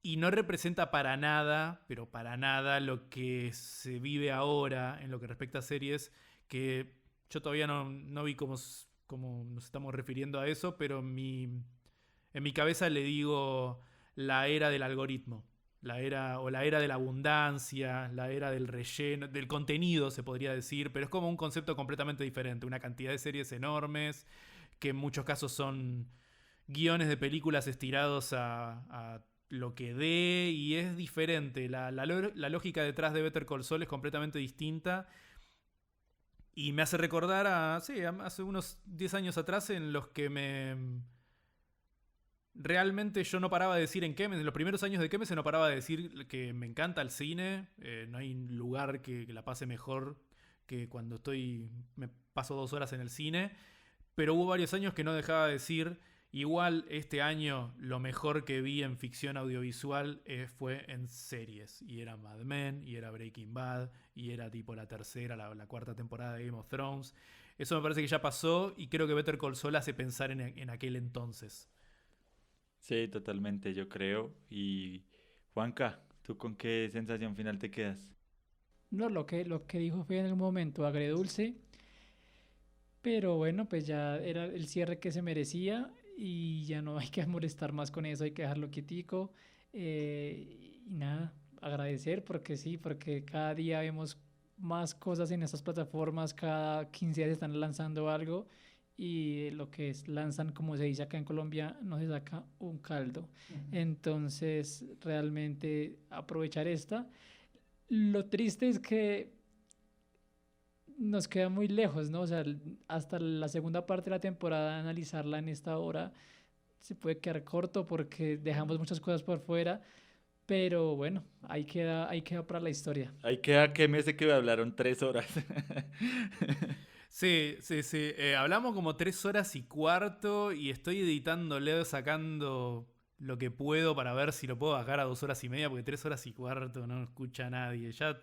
y no representa para nada, pero para nada, lo que se vive ahora en lo que respecta a series, que yo todavía no vi cómo nos estamos refiriendo a eso, pero en mi cabeza le digo la era del algoritmo. La era de la abundancia, la era del relleno, del contenido, se podría decir, pero es como un concepto completamente diferente. Una cantidad de series enormes, que en muchos casos son guiones de películas estirados a lo que dé, y es diferente. La lógica detrás de Better Call Saul es completamente distinta. Y me hace recordar hace unos 10 años atrás en los que realmente yo no paraba de decir en Kemes, en los primeros años de Kemes no paraba de decir que me encanta el cine, no hay lugar que la pase mejor que cuando me paso 2 horas en el cine, pero hubo varios años que no dejaba de decir, igual este año lo mejor que vi en ficción audiovisual fue en series, y era Mad Men, y era Breaking Bad, y era tipo la tercera, la cuarta temporada de Game of Thrones. Eso me parece que ya pasó, y creo que Better Call Saul hace pensar en aquel entonces. Sí, totalmente, yo creo. Y Juanca, ¿tú con qué sensación final te quedas? No, lo que dijo fue en el momento agredulce, pero bueno, pues ya era el cierre que se merecía y ya no hay que molestar más con eso, hay que dejarlo quietico. Y nada, agradecer porque sí, porque cada día vemos más cosas en estas plataformas, cada 15 días están lanzando algo y lo que es lanzan, como se dice acá en Colombia, no se saca un caldo. Entonces, realmente aprovechar esta. Lo triste es que nos queda muy lejos, ¿no? O sea, hasta la segunda parte de la temporada, analizarla en esta hora se puede quedar corto porque dejamos muchas cosas por fuera, pero bueno, ahí queda para la historia. Ahí queda que me sé que me hablaron 3 horas. Sí, sí, sí. Hablamos como 3 horas y cuarto y estoy editándole, sacando lo que puedo para ver si lo puedo bajar a 2 horas y media, porque 3 horas y cuarto no escucha a nadie. Ya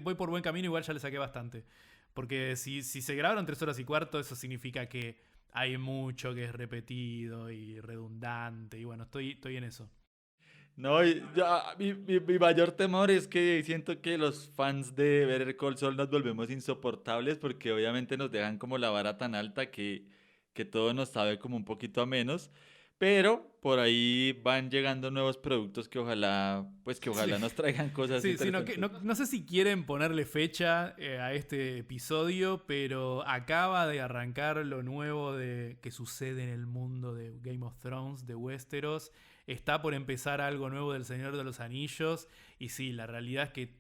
voy por buen camino, igual ya le saqué bastante. Porque si se grabaron 3 horas y cuarto, eso significa que hay mucho que es repetido y redundante. Y bueno, estoy en eso. No, mi mayor temor es que siento que los fans de Better Call Saul nos volvemos insoportables porque obviamente nos dejan como la vara tan alta que todo nos sabe como un poquito a menos, pero por ahí van llegando nuevos productos que Sí. ojalá nos traigan cosas Sí, sí, interesantes. no sé si quieren ponerle fecha a este episodio, pero acaba de arrancar lo nuevo que sucede en el mundo de Game of Thrones, de Westeros. Está por empezar algo nuevo del Señor de los Anillos. Y sí, la realidad es que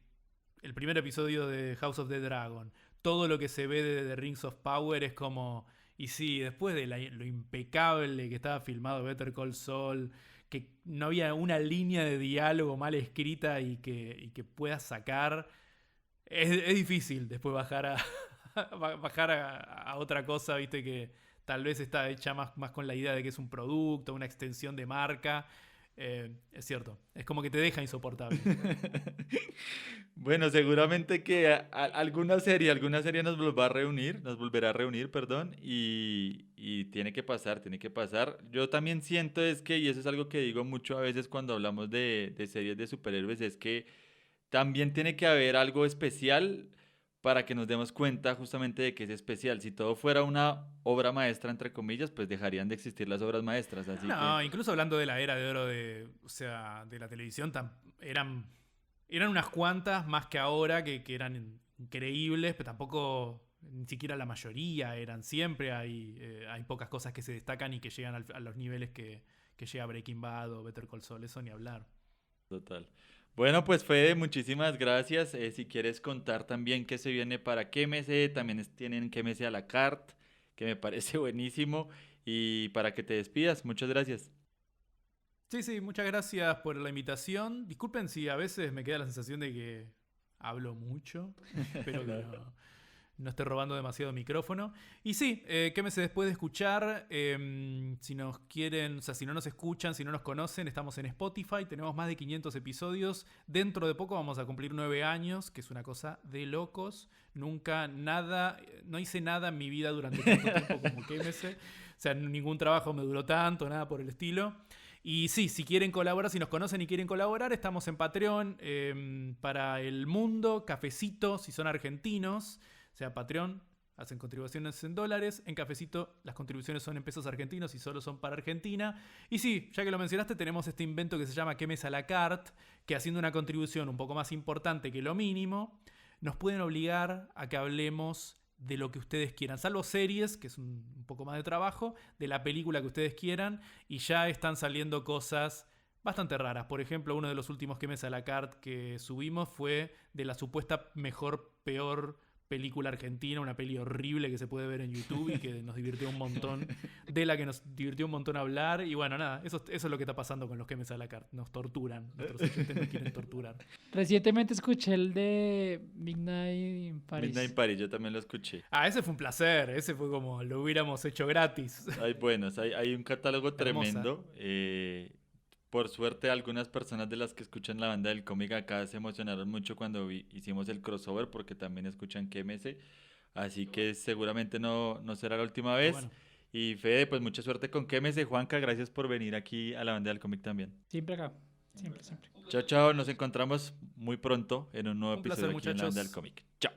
el primer episodio de House of the Dragon, todo lo que se ve de The Rings of Power es como... Y sí, después de lo impecable que estaba filmado Better Call Saul, que no había una línea de diálogo mal escrita y que puedas sacar. Es difícil después bajar bajar a otra cosa, viste, que tal vez está hecha más con la idea de que es un producto, una extensión de marca. Es cierto, es como que te deja insoportable. Bueno, seguramente que alguna serie nos volverá a reunir, perdón, y tiene que pasar. Yo también siento es que, y eso es algo que digo mucho a veces cuando hablamos de series de superhéroes, es que también tiene que haber algo especial para que nos demos cuenta justamente de que es especial. Si todo fuera una obra maestra, entre comillas, pues dejarían de existir las obras maestras, así que... No, incluso hablando de la era de oro o sea, de la televisión, eran unas cuantas más que ahora que eran increíbles, pero tampoco ni siquiera la mayoría eran. Siempre hay pocas cosas que se destacan y que llegan a los niveles que llega Breaking Bad o Better Call Saul, eso ni hablar. Total. Bueno, pues Fede, muchísimas gracias. Si quieres contar también qué se viene para QMC, también tienen QMC a la carte, que me parece buenísimo. Y para que te despidas, muchas gracias. Sí, sí, muchas gracias por la invitación. Disculpen si a veces me queda la sensación de que hablo mucho. Espero que no esté robando demasiado micrófono. Y sí, quémese después de escuchar. Si nos quieren, o sea, si no nos escuchan, si no nos conocen, estamos en Spotify. Tenemos más de 500 episodios. Dentro de poco vamos a cumplir 9 años, que es una cosa de locos. Nunca nada, no hice nada en mi vida durante tanto tiempo como quémese. O sea, ningún trabajo me duró tanto, nada por el estilo. Y sí, si quieren colaborar, si nos conocen y quieren colaborar, estamos en Patreon para el mundo, Cafecito, si son argentinos, o sea, Patreon, hacen contribuciones en dólares, en Cafecito las contribuciones son en pesos argentinos y solo son para Argentina. Y sí, ya que lo mencionaste, tenemos este invento que se llama Que Mesa a la carte, que haciendo una contribución un poco más importante que lo mínimo, nos pueden obligar a que hablemos de lo que ustedes quieran, salvo series, que es un poco más de trabajo, de la película que ustedes quieran, y ya están saliendo cosas bastante raras. Por ejemplo, uno de los últimos que Mesa a la carte que subimos fue de la supuesta peor película argentina, una peli horrible que se puede ver en YouTube y que nos divirtió un montón, de la que nos divirtió un montón hablar. Y bueno, nada, eso es lo que está pasando con los que Mesa a la carte. Nos torturan, nuestros oyentes nos quieren torturar. Recientemente escuché el de Midnight in Paris. Midnight Paris, yo también lo escuché. Ese fue un placer, ese fue como lo hubiéramos hecho gratis. Hay buenos, hay un catálogo Hermosa. tremendo. Por suerte, algunas personas de las que escuchan la banda del cómic acá se emocionaron mucho cuando hicimos el crossover porque también escuchan KMS. Así que seguramente no será la última Qué vez. bueno. Y Fede, pues mucha suerte con KMS. Juanca, gracias por venir aquí a la banda del cómic también. Siempre acá, siempre, siempre. Chao, chao. Nos encontramos muy pronto en un nuevo Un placer, episodio aquí en la banda del muchachos. cómic. Chao.